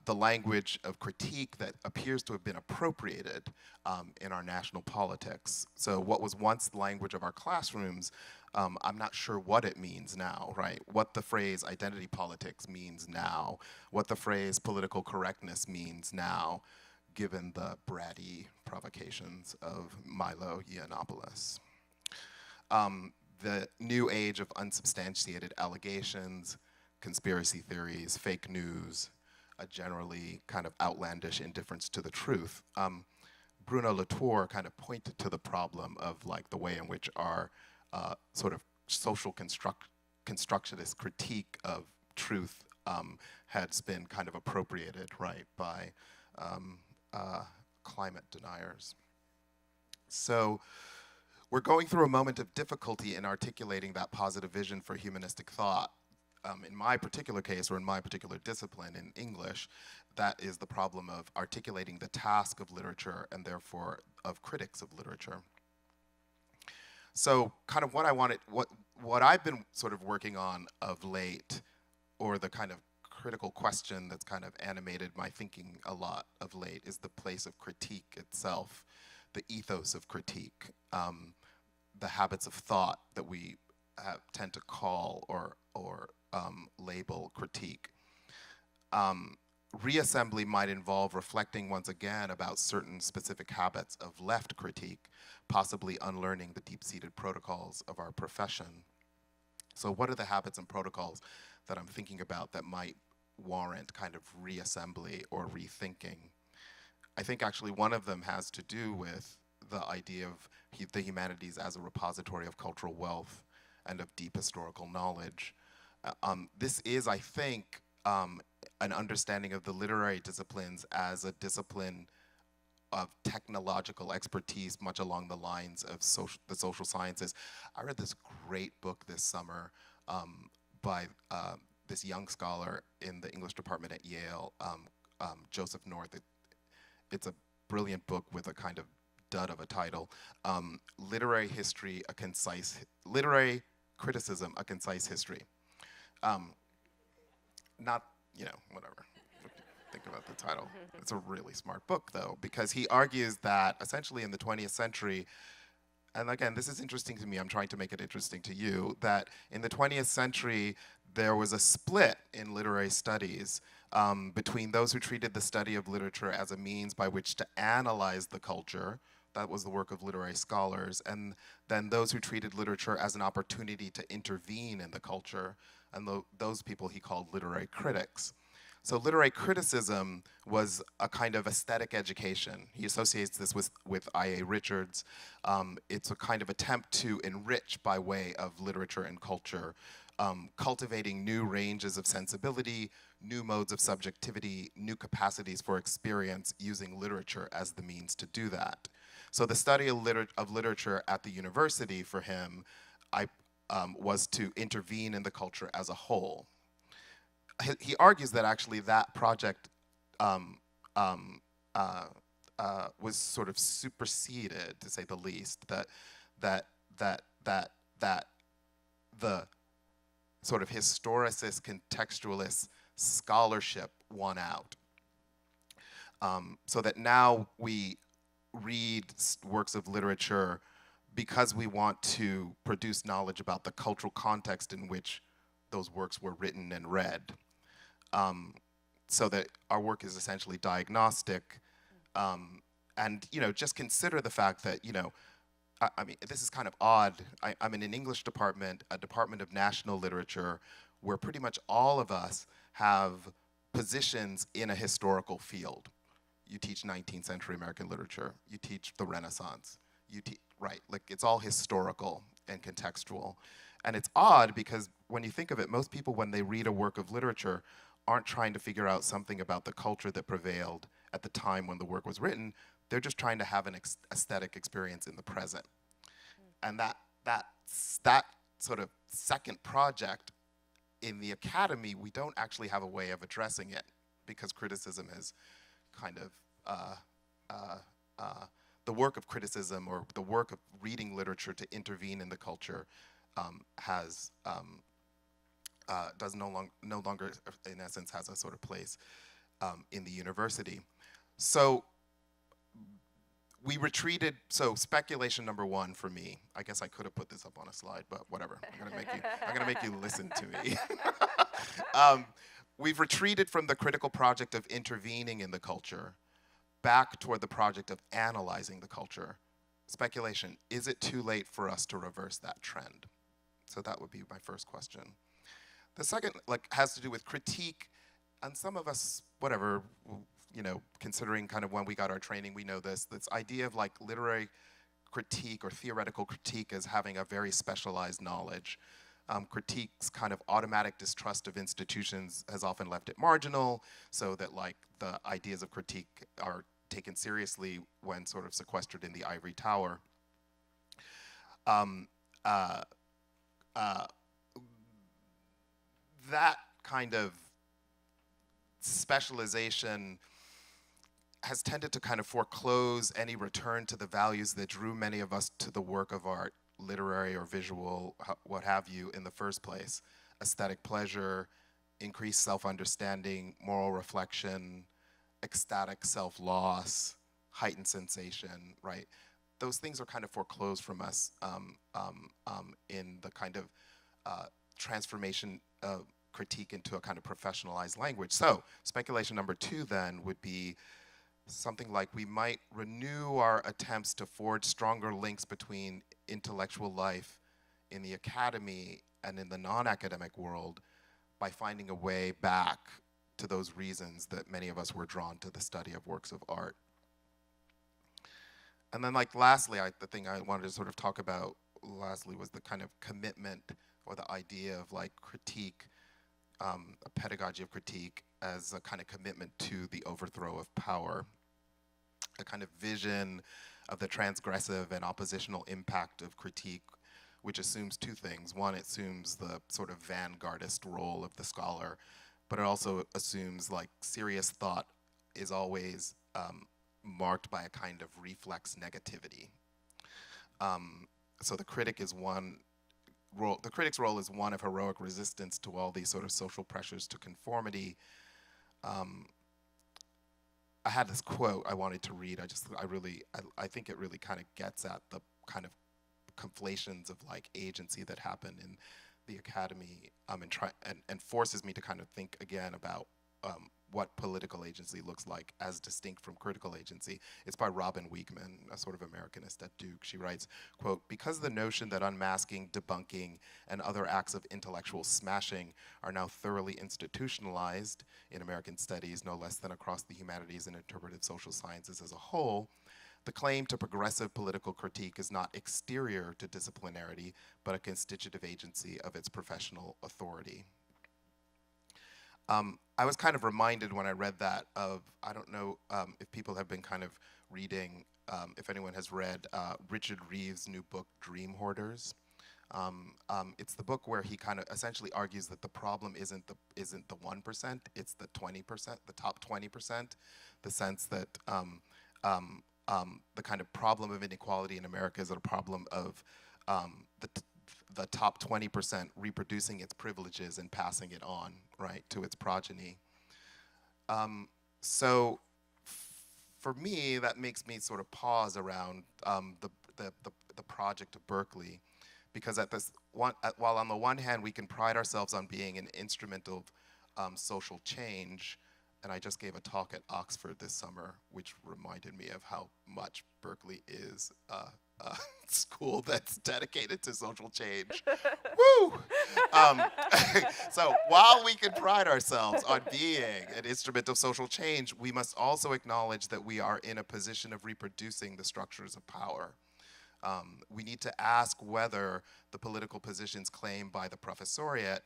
the language of critique that appears to have been appropriated in our national politics. So what was once the language of our classrooms, I'm not sure what it means now, right? What the phrase identity politics means now, what the phrase political correctness means now, given the bratty provocations of Milo Yiannopoulos. The new age of unsubstantiated allegations, conspiracy theories, fake news, a generally kind of outlandish indifference to the truth. Bruno Latour kind of pointed to the problem of like the way in which our sort of social constructionist critique of truth has been kind of appropriated, right, by climate deniers. So we're going through a moment of difficulty in articulating that positive vision for humanistic thought. In my particular case, or in my particular discipline in English, that is the problem of articulating the task of literature and therefore of critics of literature. So kind of what I've been sort of working on of late, or the kind of critical question that's kind of animated my thinking a lot of late, is the place of critique itself, the ethos of critique, the habits of thought that we tend to call or label critique. Reassembly might involve reflecting once again about certain specific habits of left critique, possibly unlearning the deep-seated protocols of our profession. So what are the habits and protocols that I'm thinking about that might warrant kind of reassembly or rethinking? I think actually one of them has to do with the idea of the humanities as a repository of cultural wealth and of deep historical knowledge. This is, I think, an understanding of the literary disciplines as a discipline of technological expertise, much along the lines of the social sciences. I read this great book this summer by this young scholar in the English department at Yale, Joseph North. It's a brilliant book with a kind of dud of a title. Literary Criticism, A Concise History. Not, whatever. Think about the title. It's a really smart book, though, because he argues that essentially in the 20th century, and again, this is interesting to me, I'm trying to make it interesting to you, that in the 20th century, there was a split in literary studies between those who treated the study of literature as a means by which to analyze the culture. That was the work of literary scholars, and then those who treated literature as an opportunity to intervene in the culture, and those people he called literary critics. So literary criticism was a kind of aesthetic education. He associates this with I.A. Richards. It's a kind of attempt to enrich by way of literature and culture, cultivating new ranges of sensibility, new modes of subjectivity, new capacities for experience, using literature as the means to do that. So the study of literature at the university for him was to intervene in the culture as a whole. He argues that actually that project was sort of superseded, to say the least. That the sort of historicist, contextualist scholarship won out. So that now we read works of literature because we want to produce knowledge about the cultural context in which those works were written and read. So that our work is essentially diagnostic. And, just consider the fact that, I mean, this is kind of odd. I'm in an English department, a department of national literature, where pretty much all of us have positions in a historical field. You teach 19th century American literature. You teach the Renaissance. Right, like it's all historical and contextual. And it's odd because when you think of it, most people, when they read a work of literature, aren't trying to figure out something about the culture that prevailed at the time when the work was written. They're just trying to have an aesthetic experience in the present. And that sort of second project in the academy, we don't actually have a way of addressing it because criticism is kind of, the work of criticism or the work of reading literature to intervene in the culture does no longer, in essence, has a sort of place in the university. So we retreated, so speculation number one for me, I guess I could have put this up on a slide, but whatever, I'm gonna make you listen to me. We've retreated from the critical project of intervening in the culture back toward the project of analyzing the culture. Speculation, is it too late for us to reverse that trend? So that would be my first question. The second has to do with critique, and some of us, whatever, considering kind of when we got our training, we know this idea of literary critique or theoretical critique as having a very specialized knowledge. Critique's kind of automatic distrust of institutions has often left it marginal, so that the ideas of critique are taken seriously when sort of sequestered in the ivory tower. That kind of specialization has tended to kind of foreclose any return to the values that drew many of us to the work of art, literary or visual, what have you, in the first place. Aesthetic pleasure, increased self-understanding, moral reflection, ecstatic self-loss, heightened sensation, right? Those things are kind of foreclosed from us in the kind of transformation of critique into a kind of professionalized language. So speculation number two then would be something like we might renew our attempts to forge stronger links between intellectual life in the academy and in the non-academic world by finding a way back to those reasons that many of us were drawn to the study of works of art. And then lastly, the thing I wanted to sort of talk about lastly was the kind of commitment or the idea of critique, a pedagogy of critique as a kind of commitment to the overthrow of power, a kind of vision of the transgressive and oppositional impact of critique, which assumes two things. One, it assumes the sort of vanguardist role of the scholar, but it also assumes serious thought is always marked by a kind of reflex negativity. So the critic is the critic's role is one of heroic resistance to all these sort of social pressures to conformity. I had this quote I wanted to read. I think it really kind of gets at the kind of conflations of agency that happen in the academy, and forces me to kind of think again about what political agency looks like as distinct from critical agency. It's by Robin Wiegman, a sort of Americanist at Duke. She writes, quote, "Because the notion that unmasking, debunking, and other acts of intellectual smashing are now thoroughly institutionalized in American studies, no less than across the humanities and interpretive social sciences as a whole, the claim to progressive political critique is not exterior to disciplinarity, but a constitutive agency of its professional authority." I was kind of reminded when I read that of, I don't know if people have been kind of reading, if anyone has read Richard Reeves' new book, Dream Hoarders. It's the book where he kind of essentially argues that the problem isn't the 1%, it's the 20%, the top 20%, the sense that the kind of problem of inequality in America is a problem of the top 20% reproducing its privileges and passing it on, right, to its progeny. So for me, that makes me sort of pause around the project of Berkeley, because while on the one hand we can pride ourselves on being an instrument of social change, and I just gave a talk at Oxford this summer, which reminded me of how much Berkeley is a school that's dedicated to social change. Woo! So while we can pride ourselves on being an instrument of social change, we must also acknowledge that we are in a position of reproducing the structures of power. We need to ask whether the political positions claimed by the professoriate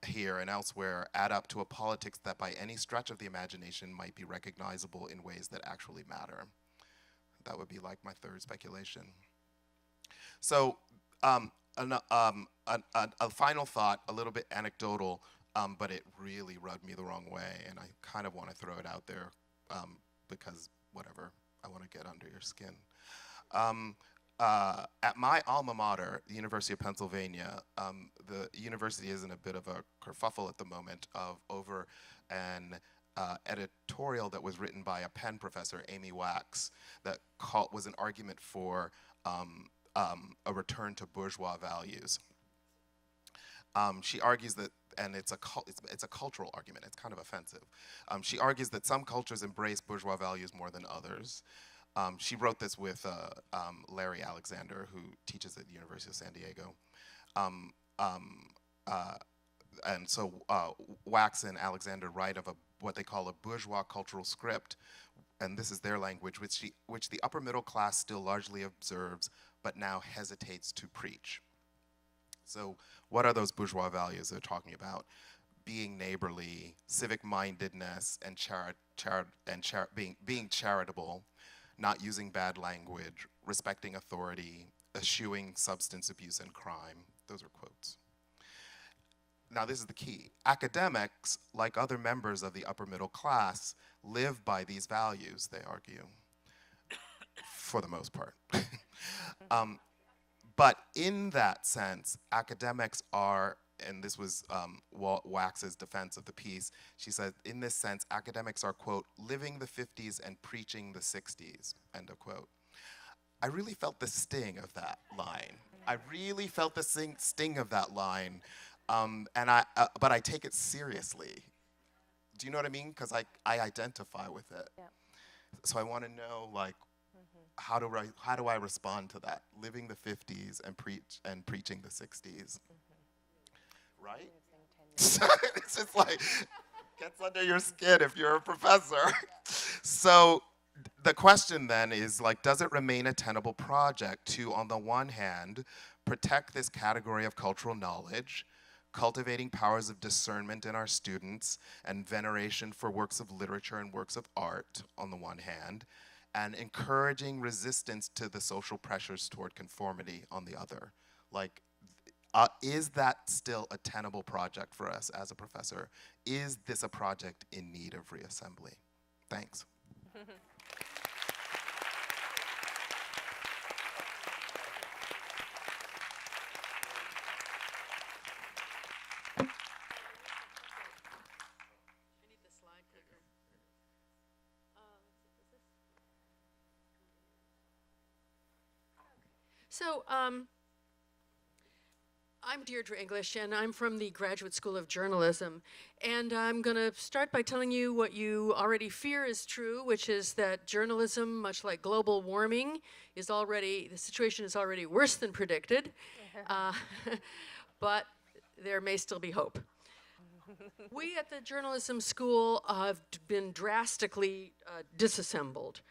here and elsewhere add up to a politics that by any stretch of the imagination might be recognizable in ways that actually matter. That would be like my third speculation. So a final thought, a little bit anecdotal, but it really rubbed me the wrong way, and I kind of want to throw it out there because whatever, I want to get under your skin. At my alma mater, the University of Pennsylvania, the university is in a bit of a kerfuffle at the moment over an editorial that was written by a Penn professor, Amy Wax, that was an argument for a return to bourgeois values. She argues that, and it's a cultural argument, it's kind of offensive. She argues that some cultures embrace bourgeois values more than others. She wrote this with Larry Alexander, who teaches at the University of San Diego. And so Wax and Alexander write of what they call a bourgeois cultural script, and this is their language, which the upper middle class still largely observes, but now hesitates to preach. So what are those bourgeois values they're talking about? Being neighborly, civic mindedness, and being charitable, not using bad language, respecting authority, eschewing substance abuse and crime. Those are quotes. Now this is the key. Academics, like other members of the upper middle class, live by these values, they argue, for the most part. But in that sense, academics are, and this was Wax's defense of the piece, she said, in this sense, academics are, quote, living the 50s and preaching the 60s, end of quote. I really felt the sting of that line. I really felt the sting of that line, but I take it seriously. Do you know what I mean? Because I identify with it. Yeah. So I want to know, like, how do I respond to that? Living the 50s and preaching the 60s. Right? It's just like, gets under your skin if you're a professor. So the question then is, like, does it remain a tenable project to, on the one hand, protect this category of cultural knowledge, cultivating powers of discernment in our students and veneration for works of literature and works of art on the one hand, and encouraging resistance to the social pressures toward conformity on the other? Like, is that still a tenable project for us as a professor? Is this a project in need of reassembly? Thanks. So, I'm Deirdre English, and I'm from the Graduate School of Journalism. And I'm going to start by telling you what you already fear is true, which is that journalism, much like global warming, the situation is already worse than predicted. But there may still be hope. We at the journalism school have been drastically disassembled.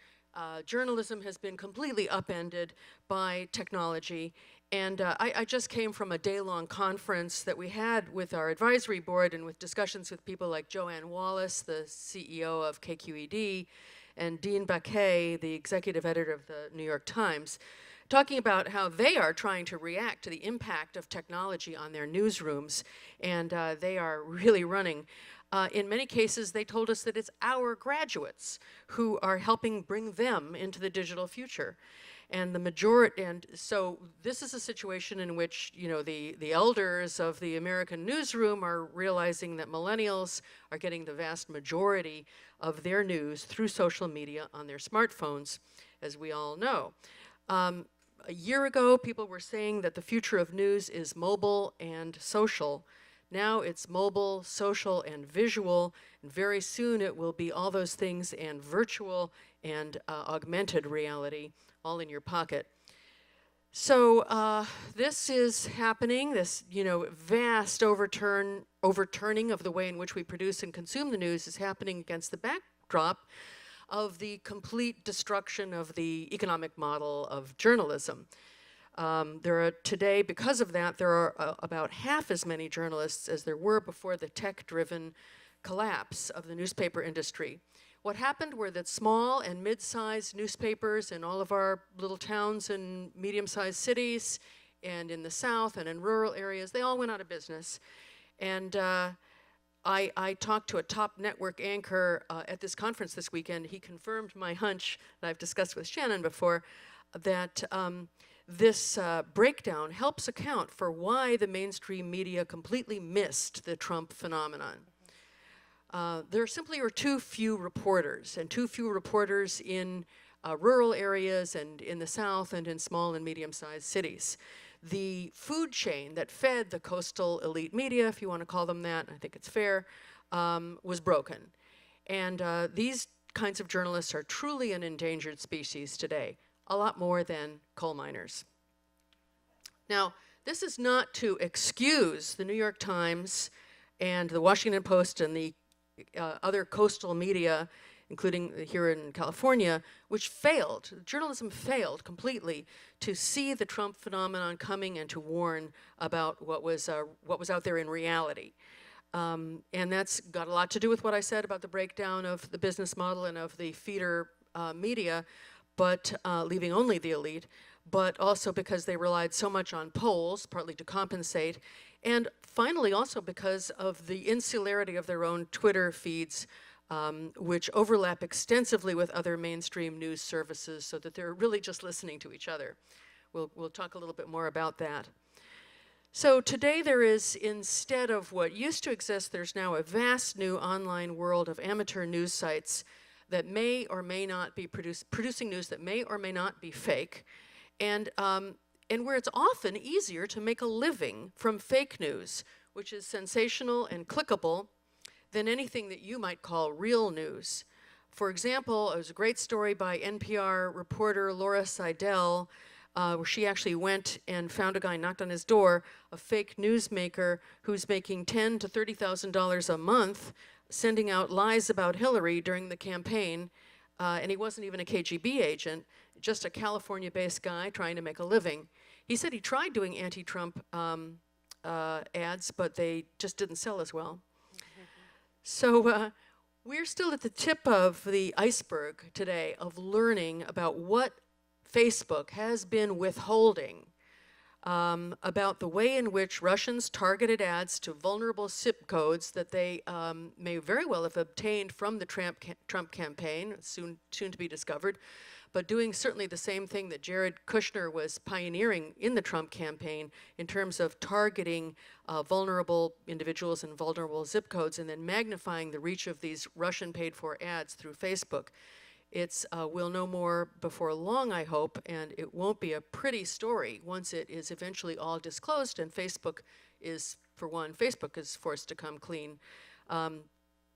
Journalism has been completely upended by technology. And I just came from a day-long conference that we had with our advisory board and with discussions with people like Joanne Wallace, the CEO of KQED, and Dean Baquet, the executive editor of the New York Times, talking about how they are trying to react to the impact of technology on their newsrooms, and they are really running. In many cases, they told us that it's our graduates who are helping bring them into the digital future. And so this is a situation in which, you know, the elders of the American newsroom are realizing that millennials are getting the vast majority of their news through social media on their smartphones, as we all know. A year ago, people were saying that the future of news is mobile and social. Now it's mobile, social, and visual, and very soon it will be all those things and virtual and augmented reality, all in your pocket. So this is happening, this vast overturning of the way in which we produce and consume the news is happening against the backdrop of the complete destruction of the economic model of journalism. Today, because of that, there are about half as many journalists as there were before the tech-driven collapse of the newspaper industry. What happened were that small and mid-sized newspapers in all of our little towns and medium-sized cities and in the South and in rural areas, they all went out of business. And I talked to a top network anchor at this conference this weekend. He confirmed my hunch that I've discussed with Shannon before, that this breakdown helps account for why the mainstream media completely missed the Trump phenomenon. There simply are too few reporters, and too few reporters in rural areas and in the South and in small and medium-sized cities. The food chain that fed the coastal elite media, if you want to call them that, I think it's fair, was broken. And these kinds of journalists are truly an endangered species today, a lot more than coal miners. Now, this is not to excuse the New York Times and the Washington Post and the other coastal media, including here in California, which failed. Journalism failed completely to see the Trump phenomenon coming and to warn about what was out there in reality. And that's got a lot to do with what I said about the breakdown of the business model and of the feeder media, but leaving only the elite, but also because they relied so much on polls, partly to compensate, and finally also because of the insularity of their own Twitter feeds, which overlap extensively with other mainstream news services so that they're really just listening to each other. We'll talk a little bit more about that. So today there is, instead of what used to exist, there's now a vast new online world of amateur news sites that may or may not be producing news that may or may not be fake, and where it's often easier to make a living from fake news, which is sensational and clickable, than anything that you might call real news. For example, it was a great story by NPR reporter Laura Seidel, where she actually went and found a guy, knocked on his door, a fake newsmaker who's making $10,000 to $30,000 a month, sending out lies about Hillary during the campaign, and he wasn't even a KGB agent, just a California-based guy trying to make a living. He said he tried doing anti-Trump ads, but they just didn't sell as well. So we're still at the tip of the iceberg today of learning about what Facebook has been withholding about the way in which Russians targeted ads to vulnerable zip codes that they may very well have obtained from the Trump campaign, soon to be discovered, but doing certainly the same thing that Jared Kushner was pioneering in the Trump campaign in terms of targeting vulnerable individuals and vulnerable zip codes and then magnifying the reach of these Russian paid-for ads through Facebook. We'll know more before long, I hope, and it won't be a pretty story once it is eventually all disclosed and Facebook is forced to come clean.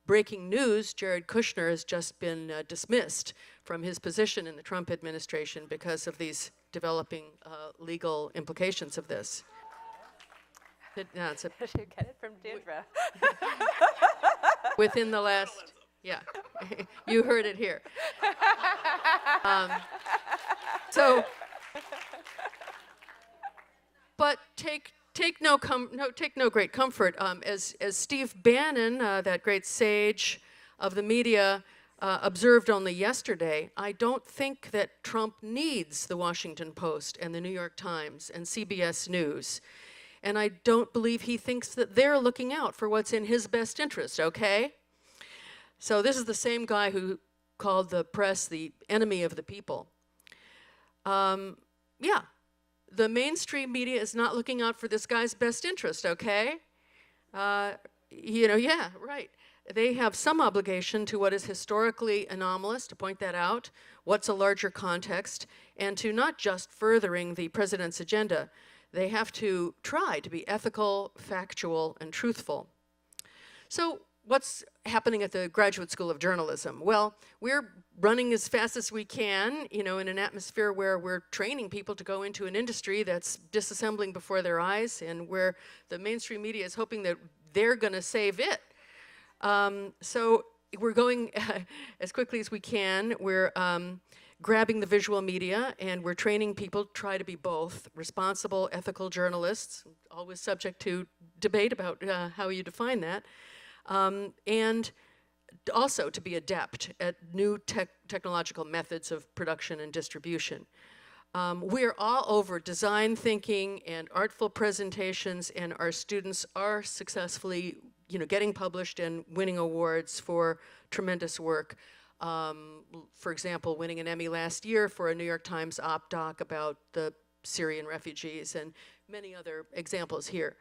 Breaking news, Jared Kushner has just been dismissed from his position in the Trump administration because of these developing legal implications of this. Did you get it from Deirdre? Within the last, yeah, you heard it here. But take no great comfort. As Steve Bannon, that great sage of the media, observed only yesterday, I don't think that Trump needs the Washington Post and the New York Times and CBS News. And I don't believe he thinks that they're looking out for what's in his best interest, okay? So this is the same guy who called the press the enemy of the people. Yeah, the mainstream media is not looking out for this guy's best interest, okay? Yeah, right. They have some obligation to what is historically anomalous, to point that out, what's a larger context, and to not just furthering the president's agenda. They have to try to be ethical, factual, and truthful. So what's happening at the Graduate School of Journalism? Well, we're running as fast as we can, in an atmosphere where we're training people to go into an industry that's disassembling before their eyes and where the mainstream media is hoping that they're going to save it. So we're going as quickly as we can. We're grabbing the visual media, and we're training people to try to be both responsible, ethical journalists, always subject to debate about how you define that, and also to be adept at new technological methods of production and distribution. We're all over design thinking and artful presentations, and our students are successfully getting published and winning awards for tremendous work. For example, winning an Emmy last year for a New York Times op doc about the Syrian refugees, and many other examples here.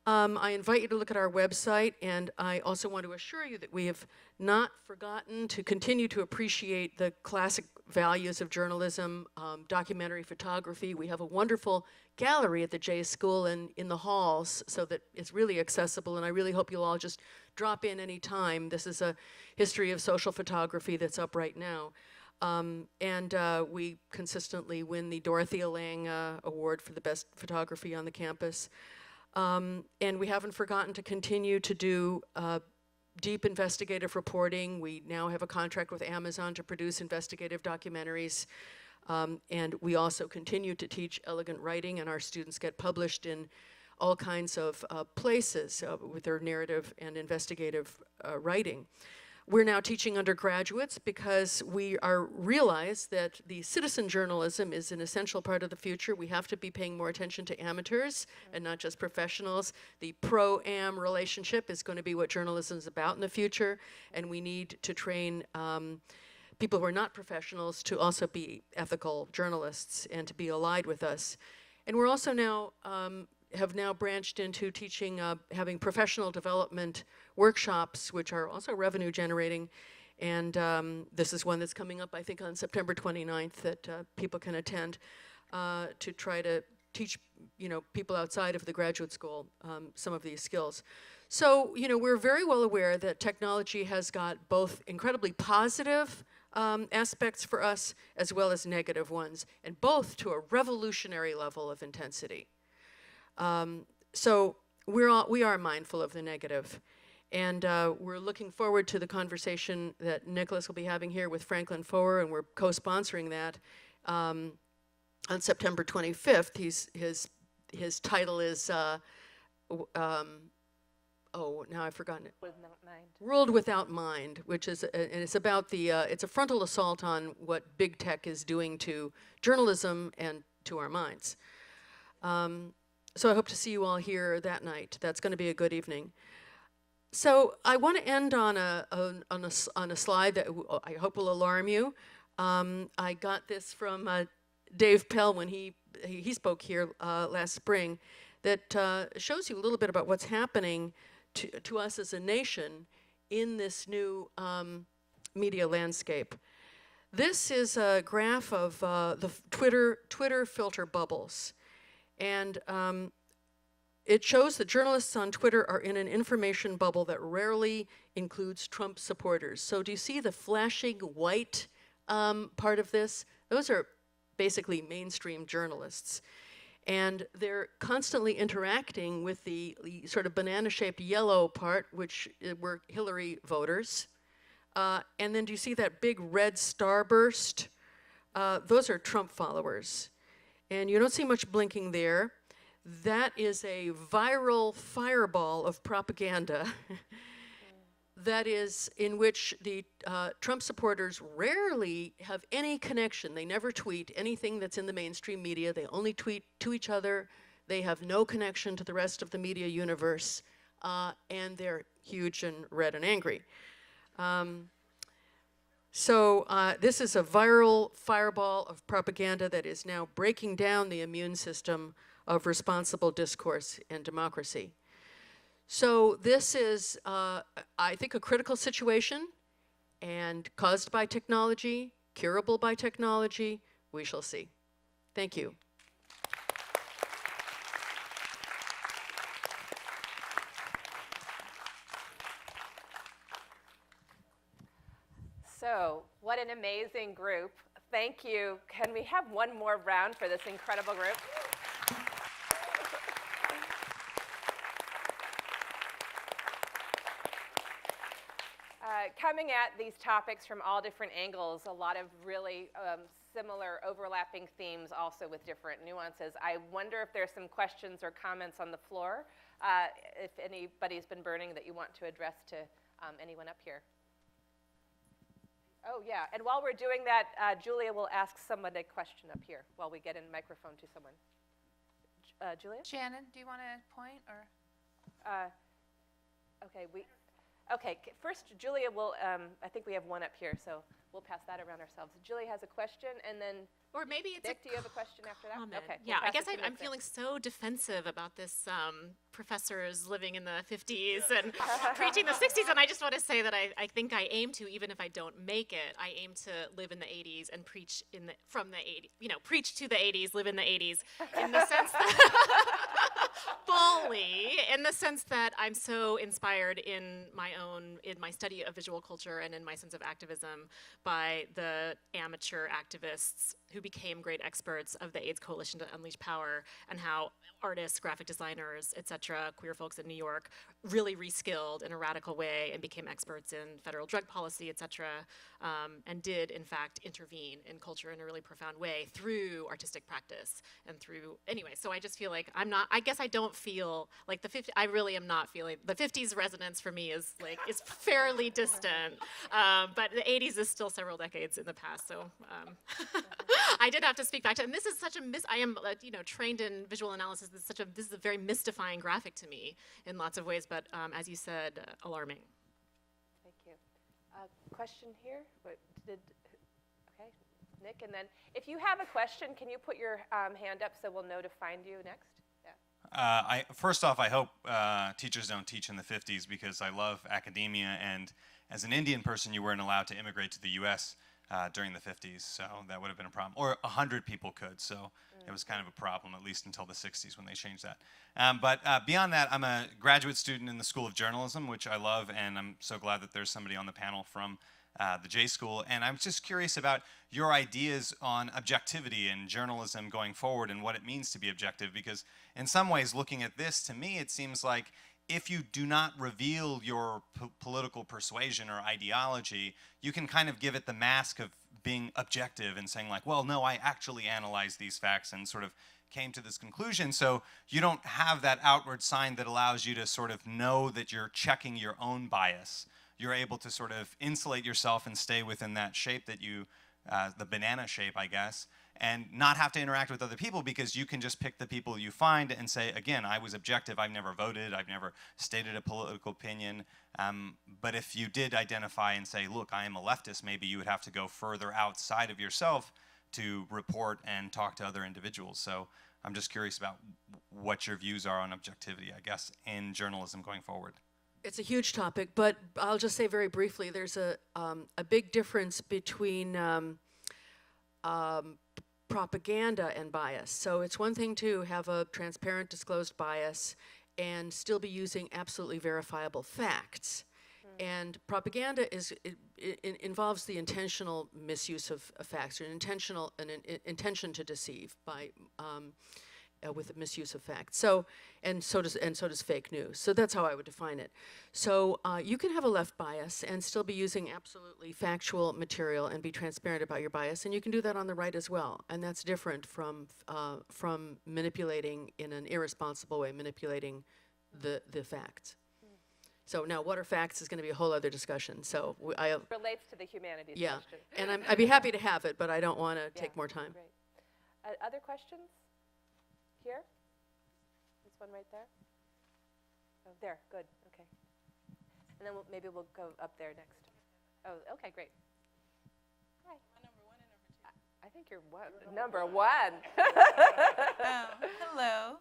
I invite you to look at our website, and I also want to assure you that we have not forgotten to continue to appreciate the classic values of journalism, documentary photography. We have a wonderful gallery at the J School and in the halls, so that it's really accessible, and I really hope you'll all just drop in any time. This is a history of social photography that's up right now. We consistently win the Dorothea Lange Award for the best photography on the campus. And we haven't forgotten to continue to do deep investigative reporting. We now have a contract with Amazon to produce investigative documentaries. And we also continue to teach elegant writing, and our students get published in all kinds of places with their narrative and investigative writing. We're now teaching undergraduates because we realize that the citizen journalism is an essential part of the future. We have to be paying more attention to amateurs and not just professionals. The pro-am relationship is going to be what journalism is about in the future, and we need to train people who are not professionals to also be ethical journalists and to be allied with us. And we're also now have now branched into teaching, having professional development workshops, which are also revenue generating. And this is one that's coming up, I think, on September 29th that people can attend to try to teach, people outside of the graduate school some of these skills. So, we're very well aware that technology has got both incredibly positive aspects for us as well as negative ones, and both to a revolutionary level of intensity. So we are mindful of the negative, and we're looking forward to the conversation that Nicholas will be having here with Franklin Foer, and we're co-sponsoring that on September 25th. His title is now I've forgotten it. Without Mind. World Without Mind, which is and it's about it's a frontal assault on what big tech is doing to journalism and to our minds. So I hope to see you all here that night. That's going to be a good evening. So I want to end on a slide that I hope will alarm you. I got this from Dave Pell when he spoke here last spring, that shows you a little bit about what's happening to us as a nation in this new media landscape. This is a graph of the Twitter filter bubbles. And it shows that journalists on Twitter are in an information bubble that rarely includes Trump supporters. So do you see the flashing white part of this? Those are basically mainstream journalists. And they're constantly interacting with the sort of banana-shaped yellow part, which were Hillary voters. And then do you see that big red starburst? Those are Trump followers. And you don't see much blinking there. That is a viral fireball of propaganda that is in which the Trump supporters rarely have any connection. They never tweet anything that's in the mainstream media. They only tweet to each other. They have no connection to the rest of the media universe. And they're huge and red and angry. So this is a viral fireball of propaganda that is now breaking down the immune system of responsible discourse and democracy. So this is, I think, a critical situation and caused by technology, curable by technology. We shall see. Thank you. So, what an amazing group. Thank you. Can we have one more round for this incredible group? Coming at these topics from all different angles, a lot of really similar overlapping themes also with different nuances. I wonder if there's some questions or comments on the floor, if anybody's been burning that you want to address to anyone up here. Oh, yeah, and while we're doing that, Julia will ask someone a question up here while we get a microphone to someone. Julia? Shannon, do you want to point, or? Okay, first Julia will, I think we have one up here, so we'll pass that around ourselves. Julia has a question, and then Or maybe it's Nick, do you have a question after that? comment. Okay. Yeah, we'll I pass guess it to I'm Nick then. feeling so defensive about this professors living in the 50s and preaching the 60s, and I just want to say that I think I aim to, even if I don't make it, I aim to live in the 80s and preach from the 80s, preach to the 80s, live in the 80s, in the sense that, fully, in the sense that I'm so inspired in my study of visual culture and in my sense of activism by the amateur activists who became great experts of the AIDS Coalition to Unleash Power, and how artists, graphic designers, etc., queer folks in New York really reskilled in a radical way and became experts in federal drug policy, etc., and did, in fact, intervene in culture in a really profound way through artistic practice and through, anyway, so I just feel like I guess I don't feel like I really am not feeling, the 50s resonance for me is fairly distant, but the 80s is still several decades in the past, so I did have to speak back to, and this is such a I am trained in visual analysis. This is a very mystifying graphic to me in lots of ways, but as you said, alarming. Thank you. Question here? Okay, Nick, and then if you have a question, can you put your hand up so we'll know to find you next? Yeah. First off, I hope teachers don't teach in the 50s, because I love academia, and as an Indian person, you weren't allowed to immigrate to the U.S. During the 50s, so that would have been a problem. Or 100 people could, so it was kind of a problem, at least until the 60s when they changed that. But beyond that, I'm a graduate student in the School of Journalism, which I love, and I'm so glad that there's somebody on the panel from the J School. And I'm just curious about your ideas on objectivity in journalism going forward and what it means to be objective, because in some ways, looking at this, to me, it seems like if you do not reveal your political persuasion or ideology, you can kind of give it the mask of being objective and saying like, well, no, I actually analyzed these facts and sort of came to this conclusion. So you don't have that outward sign that allows you to sort of know that you're checking your own bias. You're able to sort of insulate yourself and stay within that shape that you, the banana shape, I guess, and not have to interact with other people, because you can just pick the people you find and say, again, I was objective, I've never voted, I've never stated a political opinion, but if you did identify and say, look, I am a leftist, maybe you would have to go further outside of yourself to report and talk to other individuals. So I'm just curious about what your views are on objectivity, I guess, in journalism going forward. It's a huge topic, but I'll just say very briefly, there's a big difference between propaganda and bias. So it's one thing to have a transparent, disclosed bias and still be using absolutely verifiable facts. And propaganda involves the intentional misuse of facts, or an intention to deceive by with the misuse of facts. So so does fake news. So that's how I would define it. So you can have a left bias and still be using absolutely factual material and be transparent about your bias, and you can do that on the right as well. And that's different from manipulating in an irresponsible way, manipulating the facts. So now, what are facts is going to be a whole other discussion. So Relates to the humanities yeah, question. and I'd be happy to have it, but I don't want to take more time. Great. Other questions? Here? This one right there? Oh, there, good, okay. And then maybe we'll go up there next. Oh, okay, great. Hi. Number one and number two. I think you're number one. Hello.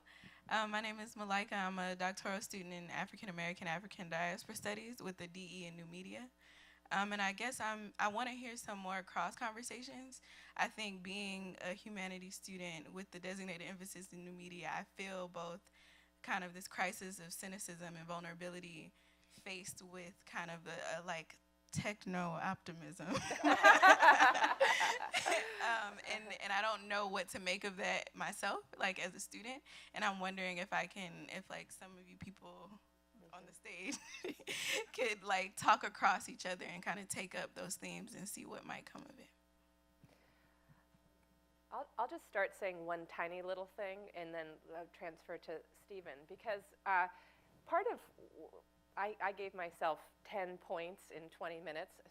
My name is Malika. I'm a doctoral student in African Diaspora Studies with the DE in New Media. And I guess I want to hear some more cross conversations. I think being a humanities student with the designated emphasis in new media, I feel both kind of this crisis of cynicism and vulnerability faced with kind of a like techno-optimism. And I don't know what to make of that myself, like as a student. And I'm wondering if like some of you people on the stage could like talk across each other and kind of take up those themes and see what might come of it. I'll just start saying one tiny little thing and then transfer to Stephen, because I gave myself 10 points in 20 minutes,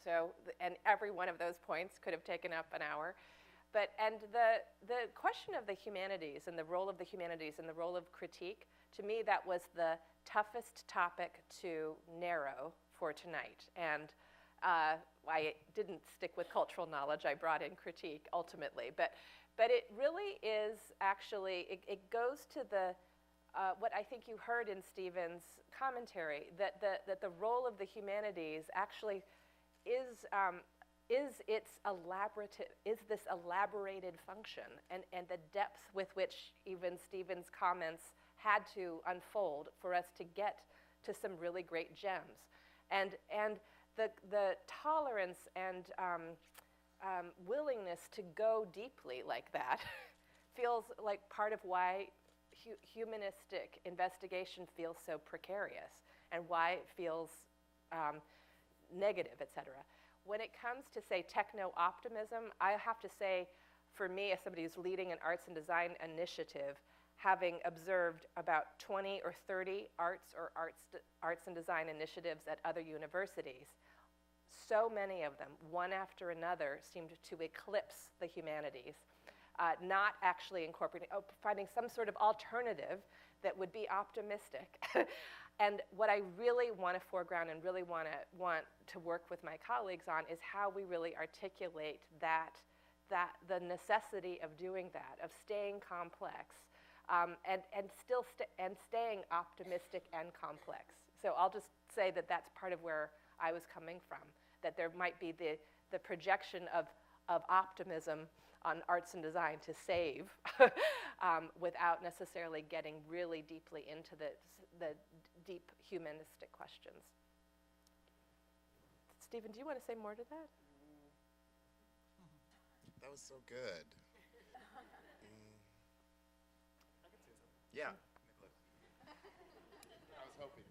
and every one of those points could have taken up an hour. And the question of the humanities and the role of the humanities and the role of critique, to me that was the toughest topic to narrow for tonight. And I didn't stick with cultural knowledge, I brought in critique ultimately. But it really is actually, it goes to the, what I think you heard in Stephen's commentary, that the role of the humanities actually is this elaborated function, and the depth with which even Stephen's comments had to unfold for us to get to some really great gems. And the tolerance and willingness to go deeply like that feels like part of why humanistic investigation feels so precarious and why it feels negative, et cetera. When it comes to, say, techno-optimism, I have to say, for me, as somebody who's leading an arts and design initiative, having observed about 20 or 30 arts and design initiatives at other universities, so many of them, one after another, seemed to eclipse the humanities, not actually incorporating, finding some sort of alternative that would be optimistic. And what I really want to foreground and really want to work with my colleagues on is how we really articulate that the necessity of doing that, of staying complex, and staying optimistic and complex. So I'll just say that that's part of where I was coming from, that there might be the projection of optimism on arts and design to save without necessarily getting really deeply into the deep humanistic questions. Stephen, do you want to say more to that? That was so good. Yeah, Nicholas. I was hoping.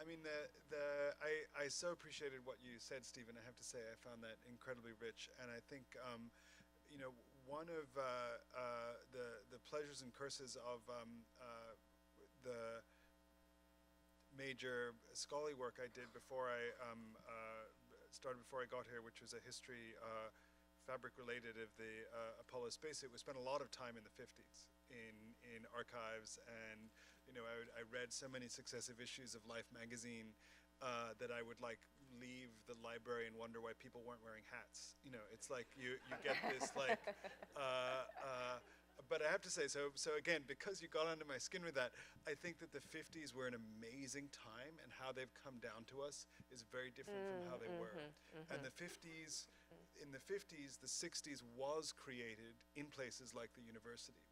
I mean, I so appreciated what you said, Stephen. I have to say, I found that incredibly rich, and I think, one of the pleasures and curses of the major scholarly work I did before I before I got here, which was a history fabric-related of the Apollo spacesuit. We spent a lot of time in the 50s in archives, and I read so many successive issues of Life magazine that I would like leave the library and wonder why people weren't wearing hats. It's like you get this like but I have to say, so again, because you got under my skin with that, I think that the 50s were an amazing time, and how they've come down to us is very different from how they were. And the 50s, in the 50s, the 60s was created in places like the university,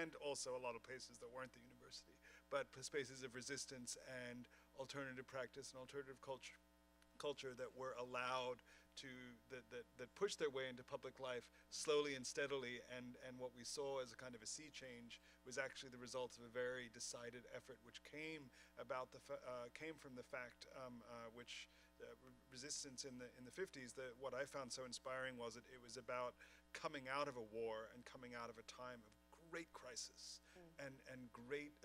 and also a lot of places that weren't the university, but spaces of resistance and alternative practice and alternative culture that were allowed to, that pushed their way into public life slowly and steadily, and what we saw as a kind of a sea change was actually the result of a very decided effort, which came from the fact, resistance in the 50s. What I found so inspiring was that it was about coming out of a war and coming out of a time of great crisis and great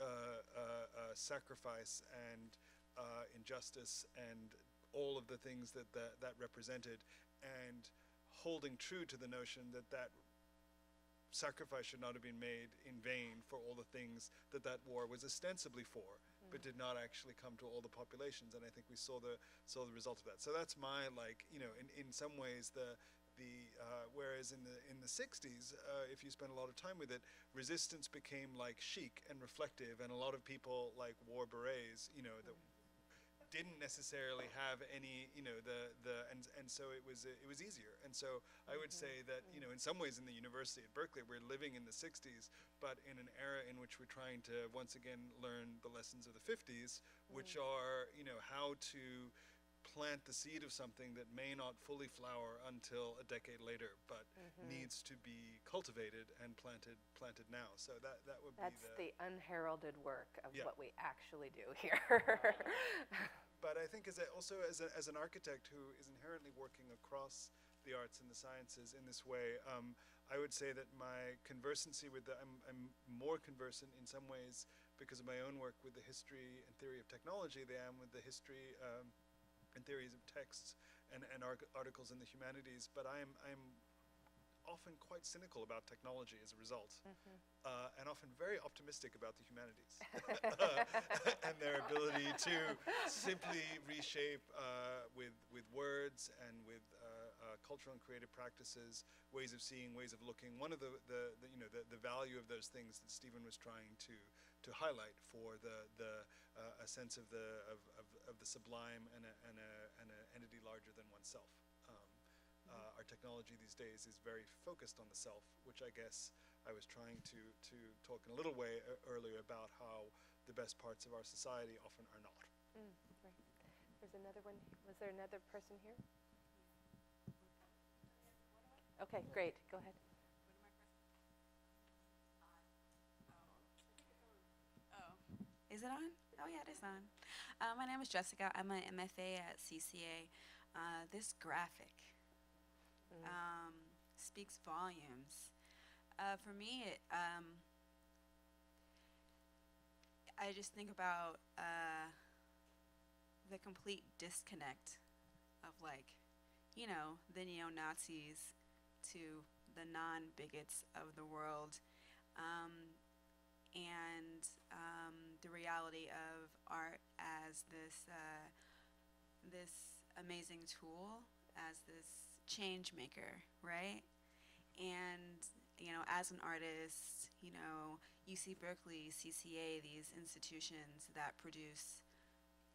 sacrifice and injustice and all of the things that represented, and holding true to the notion that sacrifice should not have been made in vain for all the things that war was ostensibly for, but did not actually come to all the populations. And I think we saw the result of that. So that's my, like, you know, in some ways whereas in the 60s, if you spend a lot of time with it, resistance became like chic and reflective, and a lot of people like wore berets, you know, that didn't necessarily have any, you know, and so it was easier. And so I would say that, you know, in some ways in the university at Berkeley, we're living in the 60s, but in an era in which we're trying to once again learn the lessons of the 50s, which are, you know, how to plant the seed of something that may not fully flower until a decade later, but needs to be cultivated and planted now. So that would That's be the unheralded work of Yeah. what we actually do here. But I think as an architect who is inherently working across the arts and the sciences in this way, I would say that my conversancy with I'm more conversant in some ways because of my own work with the history and theory of technology than I am with the history and theories of texts and articles in the humanities. But I'm often quite cynical about technology as a result, and often very optimistic about the humanities and their ability to simply reshape with words and with cultural and creative practices, ways of seeing, ways of looking. One of the value of those things that Stephen was trying to highlight for a sense of the sublime and an entity larger than oneself. Our technology these days is very focused on the self, which I guess I was trying to talk in a little way earlier about how the best parts of our society often are not. Right. There's another one. Was there another person here? Okay, great. Go ahead. Is it on? Oh yeah, it is on. My name is Jessica. I'm an MFA at CCA. This graphic speaks volumes. For me, I just think about the complete disconnect of, like, you know, the neo-Nazis to the non-bigots of the world, and the reality of art as this amazing tool, as this change maker, right? And, you know, as an artist, you know, UC Berkeley, CCA, these institutions that produce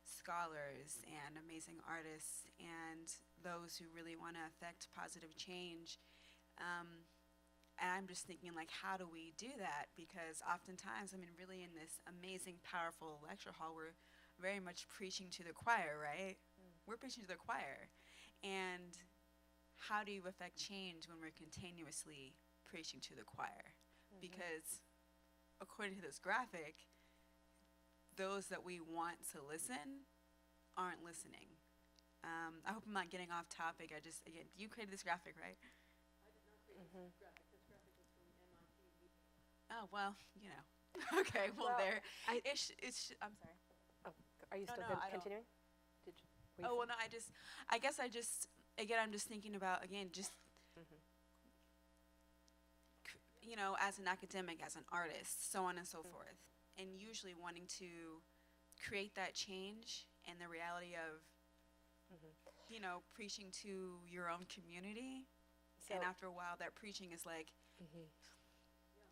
scholars and amazing artists and those who really want to affect positive change. And I'm just thinking, like, how do we do that? Because oftentimes, I mean, really in this amazing, powerful lecture hall, we're very much preaching to the choir, right? We're preaching to the choir. And how do you affect change when we're continuously preaching to the choir? Because according to this graphic, those that we want to listen aren't listening. I hope I'm not getting off topic. Again, you created this graphic, right? I did not create this graphic. This graphic is from MIT. Oh, well, you know. Okay, well, there. I'm sorry. Oh, are you still continuing? Oh, well, no, I guess again, I'm just thinking about, again, just, you know, as an academic, as an artist, so on and so forth, and usually wanting to create that change and the reality of, you know, preaching to your own community, and after a while, that preaching is like,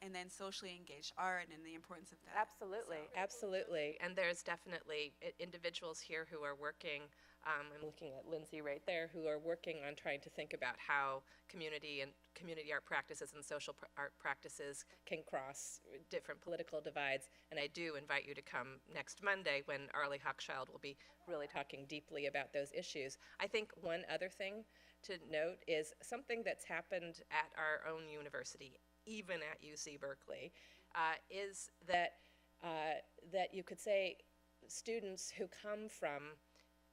and then socially engaged art and the importance of that. Absolutely, absolutely. And there's definitely individuals here who are working, I'm looking at Lindsay right there, who are working on trying to think about how community art practices and social art practices can cross different political divides. And I do invite you to come next Monday when Arlie Hochschild will be really talking deeply about those issues. I think one other thing to note is something that's happened at our own university, even at UC Berkeley, is that you could say students who come from,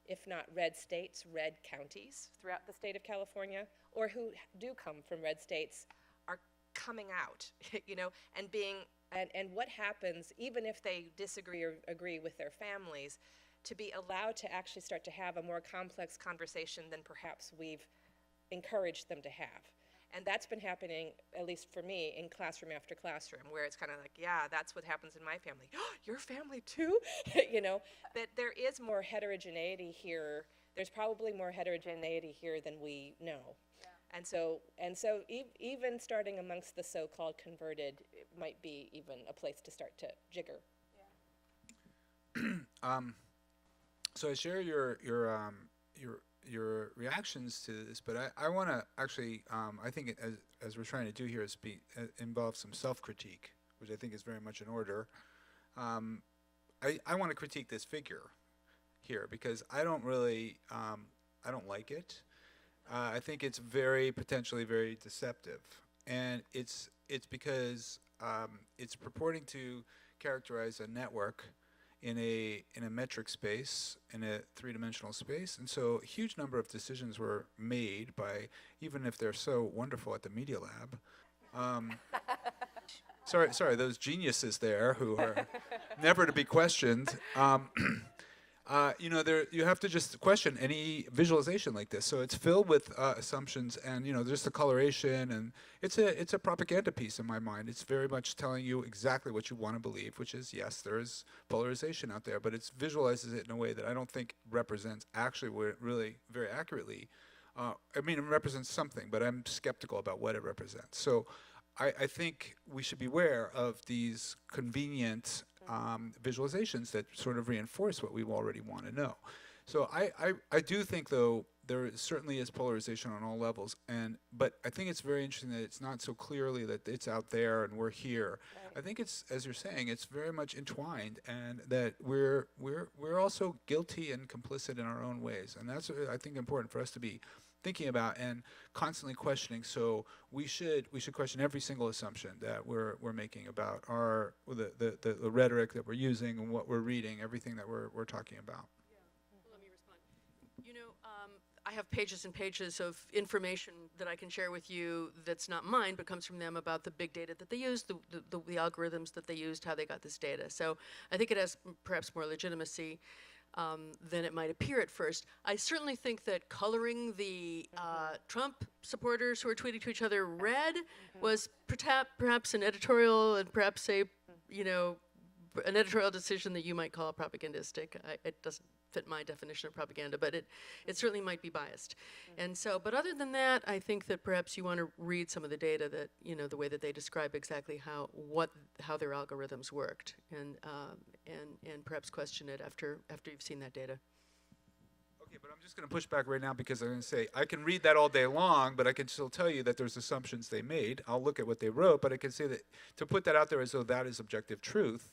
if not red states, red counties throughout the state of California, or who do come from red states, are coming out, and what happens, even if they disagree or agree with their families, to be allowed to actually start to have a more complex conversation than perhaps we've encouraged them to have. And that's been happening, at least for me, in classroom after classroom, where it's kind of like, yeah, that's what happens in my family. Your family too? That there is more heterogeneity here. There's probably more heterogeneity here than we know. Yeah. And so even starting amongst the so-called converted, it might be even a place to start to jigger. Yeah. So I share your reactions to this, but I want to actually, I think as we're trying to do here is involve some self-critique, which I think is very much in order. I want to critique this figure here because I don't really, I don't like it. I think it's potentially very deceptive, and it's because it's purporting to characterize a network in a metric space, in a three-dimensional space. And so a huge number of decisions were made by, even if they're so wonderful at the Media Lab. Sorry, those geniuses there who are never to be questioned. You have to just question any visualization like this. So it's filled with assumptions, and just the coloration, and it's a propaganda piece in my mind. It's very much telling you exactly what you want to believe, which is yes, there is polarization out there, but it visualizes it in a way that I don't think represents actually what it really very accurately. It represents something, but I'm skeptical about what it represents. So I think we should beware of these convenient visualizations that sort of reinforce what we already want to know. So I do think, though, there certainly is polarization on all levels, but I think it's very interesting that it's not so clearly that it's out there and we're here. Right. I think it's, as you're saying, it's very much entwined, and that we're also guilty and complicit in our own ways, and that's I think important for us to be thinking about and constantly questioning. So we should question every single assumption that we're making about the rhetoric that we're using and what we're reading, everything that we're talking about. Yeah. Let me respond. I have pages and pages of information that I can share with you that's not mine, but comes from them about the big data that they used, the algorithms that they used, how they got this data. So I think it has perhaps more legitimacy than it might appear at first. I certainly think that coloring the Trump supporters who are tweeting to each other red was perhaps an editorial and perhaps an editorial decision that you might call propagandistic. It doesn't fit my definition of propaganda, but it certainly might be biased. And so, but other than that, I think that perhaps you want to read some of the data that, the way that they describe exactly how their algorithms worked, and perhaps question it after you've seen that data. Okay, but I'm just going to push back right now because I'm going to say I can read that all day long, but I can still tell you that there's assumptions they made. I'll look at what they wrote, but I can say that to put that out there as though that is objective truth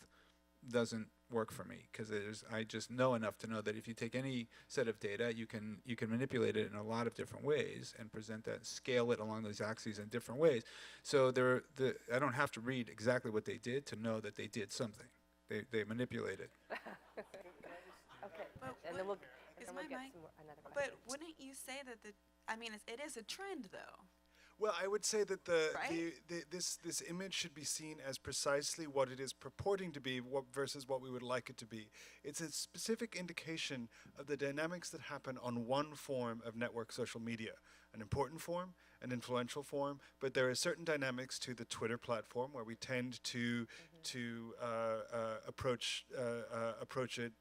doesn't work for me, because I just know enough to know that if you take any set of data, you can manipulate it in a lot of different ways and present that, scale it along those axes in different ways. So I don't have to read exactly what they did to know that they did something. They manipulated. Okay, and then we'll get another question. But wouldn't you say that it is a trend, though? Well, I would say that this image should be seen as precisely what it is purporting to be versus what we would like it to be. It's a specific indication of the dynamics that happen on one form of network social media, an important form, an influential form, but there are certain dynamics to the Twitter platform where we tend to approach it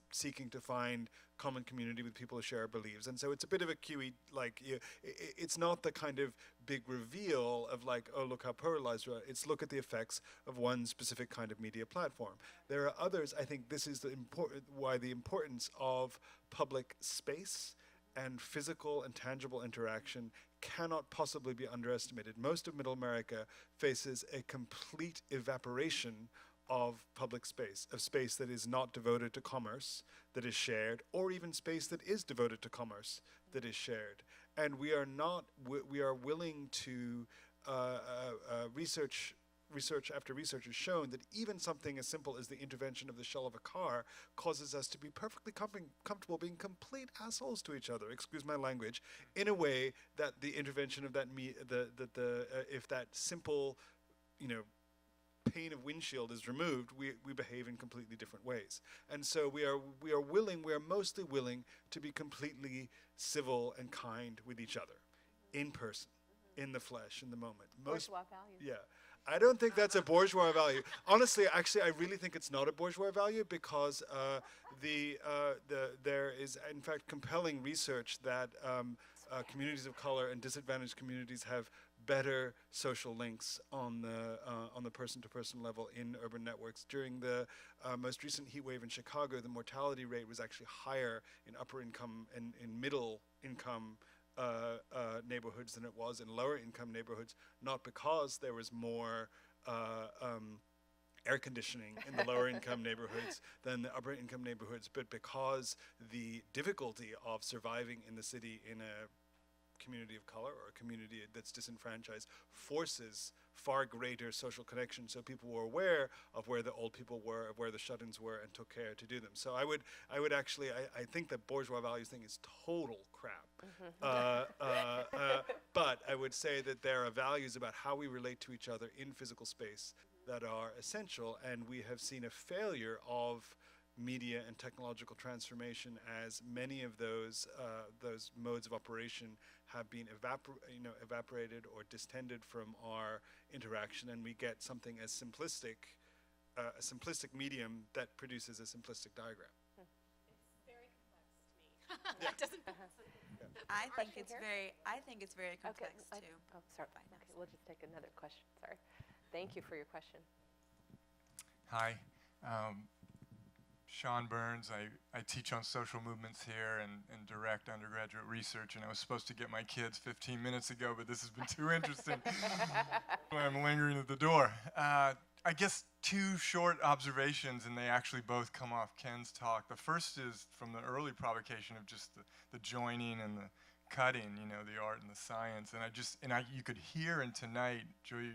seeking to find common community with people who share our beliefs. And so it's a bit of a QE, like, it's not the kind of big reveal of like, oh, look how polarized we are. It's look at the effects of one specific kind of media platform. There are others. I think this is why the importance of public space and physical and tangible interaction cannot possibly be underestimated. Most of Middle America faces a complete evaporation of public space, of space that is not devoted to commerce, that is shared, or even space that is devoted to commerce, that is shared. And we are not, we are willing to, research after research has shown that even something as simple as the intervention of the shell of a car causes us to be perfectly comfortable being complete assholes to each other, excuse my language, in a way that the intervention of that, if that simple, pane of windshield is removed, we behave in completely different ways. And so we are mostly willing to be completely civil and kind with each other, in person, in the flesh, in the moment. Bourgeois values. Yeah. I don't think that's a bourgeois value. Honestly, actually, I really think it's not a bourgeois value because there is, in fact, compelling research that communities of color and disadvantaged communities have better social links on the person-to-person level in urban networks. During the most recent heat wave in Chicago, the mortality rate was actually higher in upper income and in middle income neighborhoods than it was in lower income neighborhoods, not because there was more air conditioning in the lower income neighborhoods than the upper income neighborhoods, but because the difficulty of surviving in the city in a community of color or a community that's disenfranchised forces far greater social connection, so people were aware of where the old people were, of where the shut-ins were, and took care to do them. So I would actually, I think the bourgeois values thing is total crap. But I would say that there are values about how we relate to each other in physical space that are essential, and we have seen a failure of media and technological transformation as many of those modes of operation have been evaporated or distended from our interaction, and we get something as simplistic, a simplistic medium that produces a simplistic diagram. It's very complex to me. That doesn't. I think it's very complex okay, too. Oh, sorry. Okay, we'll just take another question. Sorry. Thank you for your question. Hi. Sean Burns. I teach on social movements here and direct undergraduate research, and I was supposed to get my kids 15 minutes ago, but this has been too interesting. So I'm lingering at the door. I guess two short observations, and they actually both come off Ken's talk. The first is from the early provocation of just the joining and the cutting, the art and the science. And you could hear in tonight, Julia,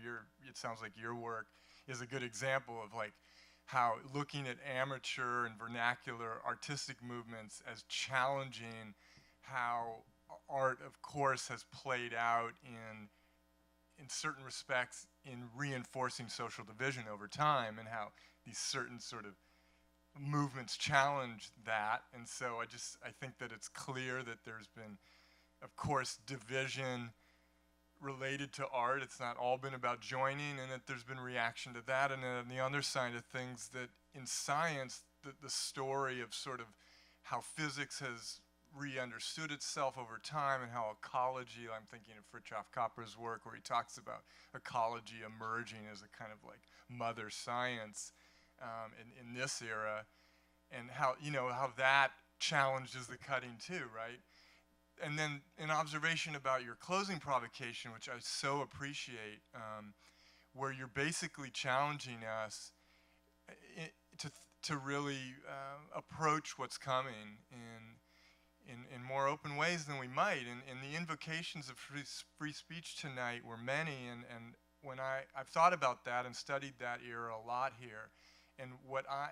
it sounds like your work is a good example of like how looking at amateur and vernacular artistic movements as challenging how art, of course, has played out in certain respects in reinforcing social division over time, and how these certain sort of movements challenge that. And so I think that it's clear that there's been, of course, division related to art. It's not all been about joining, and that there's been reaction to that. And then on the other side of things, that in science, the story of sort of how physics has re-understood itself over time, and how ecology, I'm thinking of Fritjof Capra's work where he talks about ecology emerging as a kind of like mother science in this era, and how that challenges the cutting too, right? And then an observation about your closing provocation, which I so appreciate, where you're basically challenging us to really approach what's coming in more open ways than we might. And the invocations of free speech tonight were many, and when I've thought about that and studied that era a lot here, and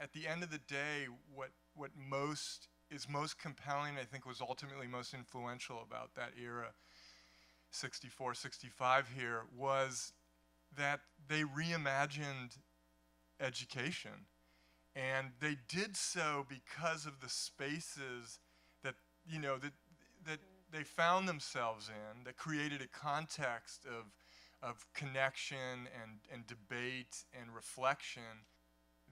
at the end of the day, what is most compelling, I think, was ultimately most influential about that era, 64, 65 here, was that they reimagined education. And they did so because of the spaces that, that they found themselves in, that created a context of connection and debate and reflection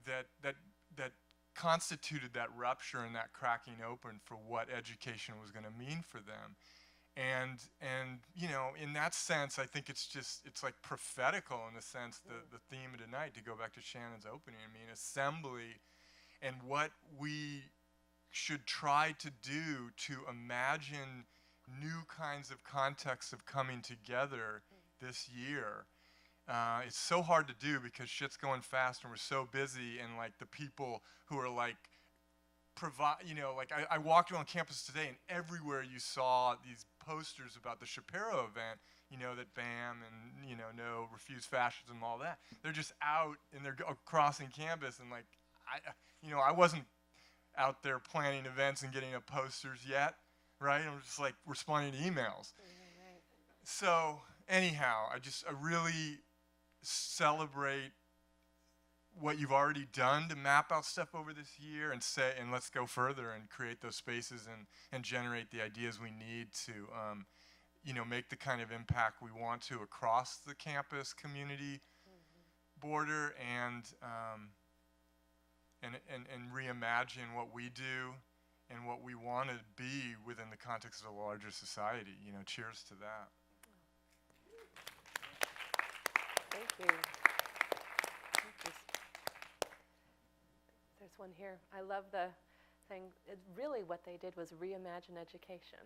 that constituted that rupture and that cracking open for what education was going to mean for them. And you know, in that sense, I think it's like prophetical in a sense, the theme of tonight, to go back to Shannon's opening. I mean, assembly and what we should try to do to imagine new kinds of contexts of coming together this year. It's so hard to do because shit's going fast and we're so busy, and like the people who are like you know, like I walked around campus today and everywhere you saw these posters about the Shapiro event, you know, that BAM and, you know, no, refuse fascism, all that. They're just out and they're crossing campus, and like, you know, I wasn't out there planning events and getting up posters yet, right? I'm just like responding to emails. Right. So anyhow, I really celebrate what you've already done to map out stuff over this year, and let's go further and create those spaces and generate the ideas we need to, you know, make the kind of impact we want to across the campus community border, and reimagine what we do and what we want to be within the context of a larger society. You know, cheers to that. Thank you. There's one here. I love the thing. Really what they did was reimagine education,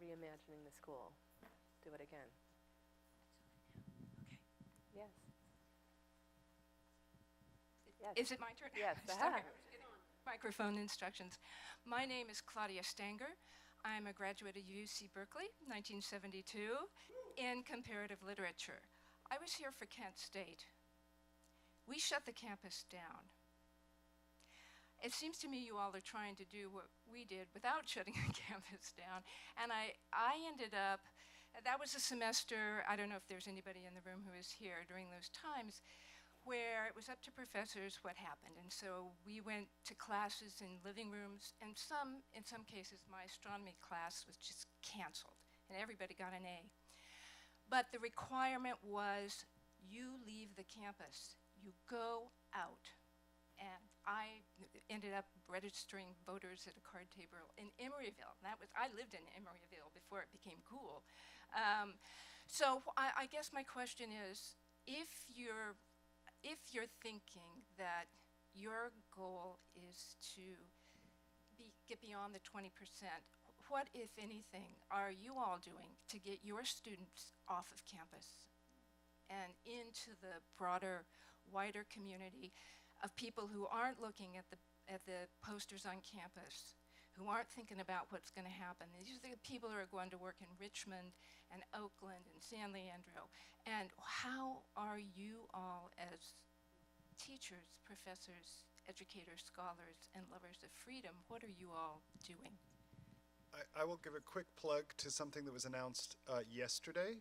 reimagining the school. Do it again. Okay. Yes. Yes. Is it my turn? Yes. Sorry. Microphone instructions. My name is Claudia Stanger. I'm a graduate of UC Berkeley, 1972, in comparative literature. I was here for Kent State. We shut the campus down. It seems to me you all are trying to do what we did without shutting the campus down. And I ended up, that was a semester, I don't know if there's anybody in the room who was here during those times, where it was up to professors what happened. And so we went to classes in living rooms, and in some cases, my astronomy class was just canceled, and everybody got an A. But the requirement was you leave the campus, you go out. And I ended up registering voters at a card table in Emeryville. I lived in Emeryville before it became cool. So I guess my question is, if you're thinking that your goal is to get beyond the 20%, what, if anything, are you all doing to get your students off of campus and into the broader, wider community of people who aren't looking at the posters on campus, who aren't thinking about what's going to happen? These are the people who are going to work in Richmond and Oakland and San Leandro. And how are you all, as teachers, professors, educators, scholars, and lovers of freedom, what are you all doing? I will give a quick plug to something that was announced yesterday,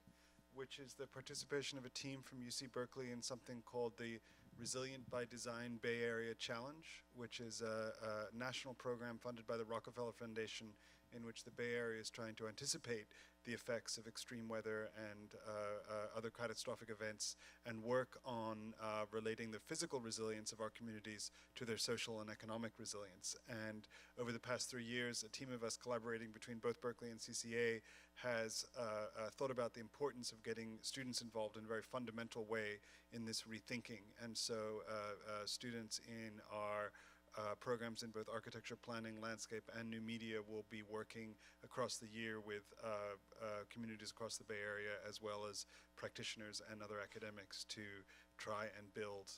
which is the participation of a team from UC Berkeley in something called the Resilient by Design Bay Area Challenge, which is a national program funded by the Rockefeller Foundation, in which the Bay Area is trying to anticipate the effects of extreme weather and other catastrophic events, and work on relating the physical resilience of our communities to their social and economic resilience. And over the past 3 years, a team of us collaborating between both Berkeley and CCA has thought about the importance of getting students involved in a very fundamental way in this rethinking. And so students in our programs in both architecture, planning, landscape, and new media will be working across the year with communities across the Bay Area, as well as practitioners and other academics, to try and build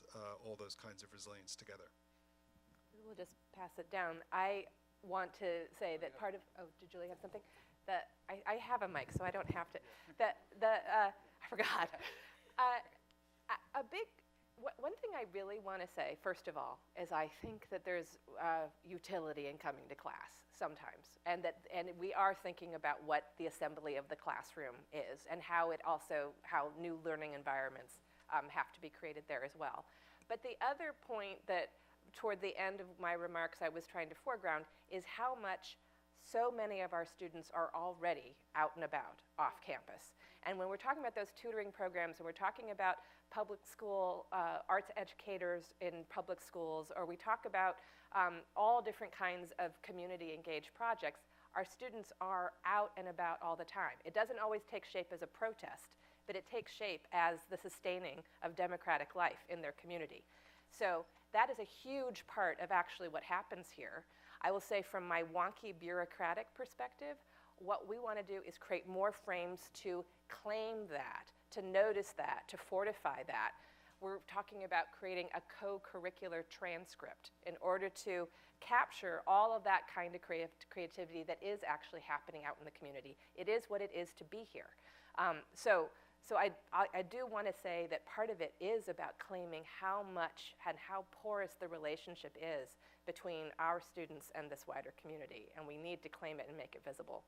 all those kinds of resilience together. We'll just pass it down. I want to say that part of, did Julie have something? That I have a mic, so I don't have to. I forgot. One thing I really want to say, first of all, is I think that there's utility in coming to class sometimes, and we are thinking about what the assembly of the classroom is, and how new learning environments have to be created there as well. But the other point that toward the end of my remarks I was trying to foreground is how much so many of our students are already out and about off campus. And when we're talking about those tutoring programs, and we're talking about public school arts educators in public schools, or we talk about all different kinds of community engaged projects, our students are out and about all the time. It doesn't always take shape as a protest, but it takes shape as the sustaining of democratic life in their community. So that is a huge part of actually what happens here. I will say from my wonky bureaucratic perspective, what we want to do is create more frames to claim that, to notice that, to fortify that. We're talking about creating a co-curricular transcript in order to capture all of that kind of creativity that is actually happening out in the community. It is what it is to be here. So I do want to say that part of it is about claiming how much and how porous the relationship is between our students and this wider community, and we need to claim it and make it visible.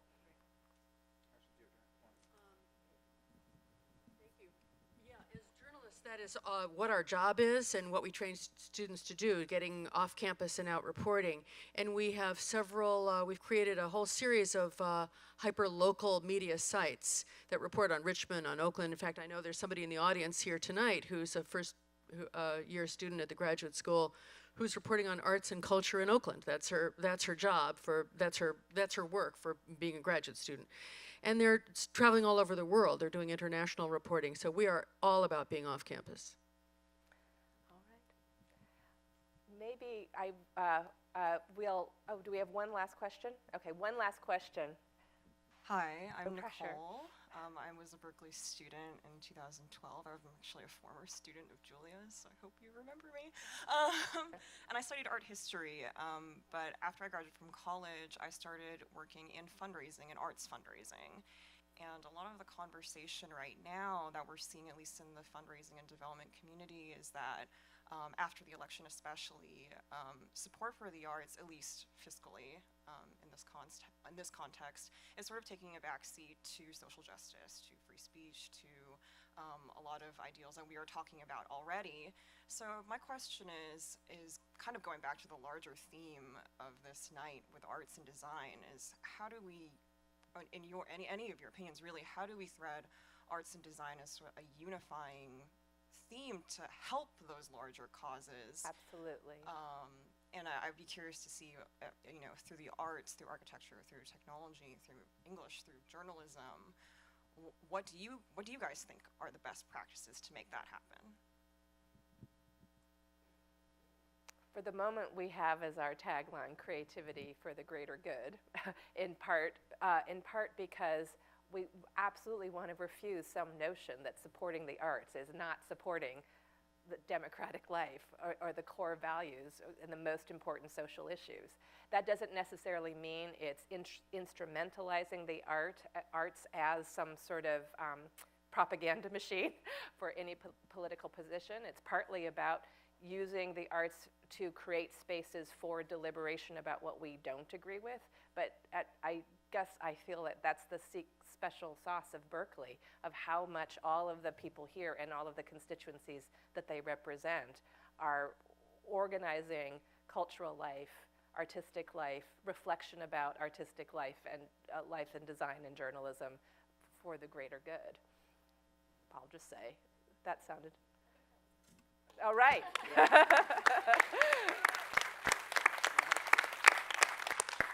That is what our job is and what we train students to do, getting off campus and out reporting. And we have several, we've created a whole series of hyper-local media sites that report on Richmond, on Oakland. In fact, I know there's somebody in the audience here tonight who's a first-year student at the graduate school who's reporting on arts and culture in Oakland. That's her job, that's her work for being a graduate student. And they're traveling all over the world. They're doing international reporting. So we are all about being off campus. All right. Maybe do we have one last question? Okay, one last question. Hi, I'm No pressure. Nicole. I was a Berkeley student in 2012. I'm actually a former student of Julia's, so I hope you remember me. And I studied art history, but after I graduated from college, I started working in fundraising and arts fundraising. And a lot of the conversation right now that we're seeing, at least in the fundraising and development community, is that after the election especially, support for the arts, at least fiscally, in this context, is sort of taking a backseat to social justice, to free speech, to a lot of ideals that we are talking about already. So my question is kind of going back to the larger theme of this night with arts and design, is how do we, in any of your opinions really, how do we thread arts and design as sort of a unifying theme to help those larger causes? Absolutely. And I'd be curious to see, through the arts, through architecture, through technology, through English, through journalism, what do you guys think are the best practices to make that happen? For the moment, we have as our tagline, creativity for the greater good, in part because we absolutely want to refuse some notion that supporting the arts is not supporting the democratic life or the core values and the most important social issues. That doesn't necessarily mean it's instrumentalizing the arts as some sort of propaganda machine for any political position. It's partly about using the arts to create spaces for deliberation about what we don't agree with. But I guess I feel that that's the special sauce of Berkeley, of how much all of the people here and all of the constituencies that they represent are organizing cultural life, artistic life, reflection about artistic life and life and design and journalism for the greater good. I'll just say, that sounded, all right.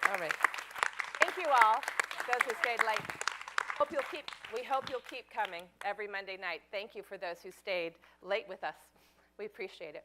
All right. Thank you all, those who stayed late. We hope you'll keep coming every Monday night. Thank you for those who stayed late with us. We appreciate it.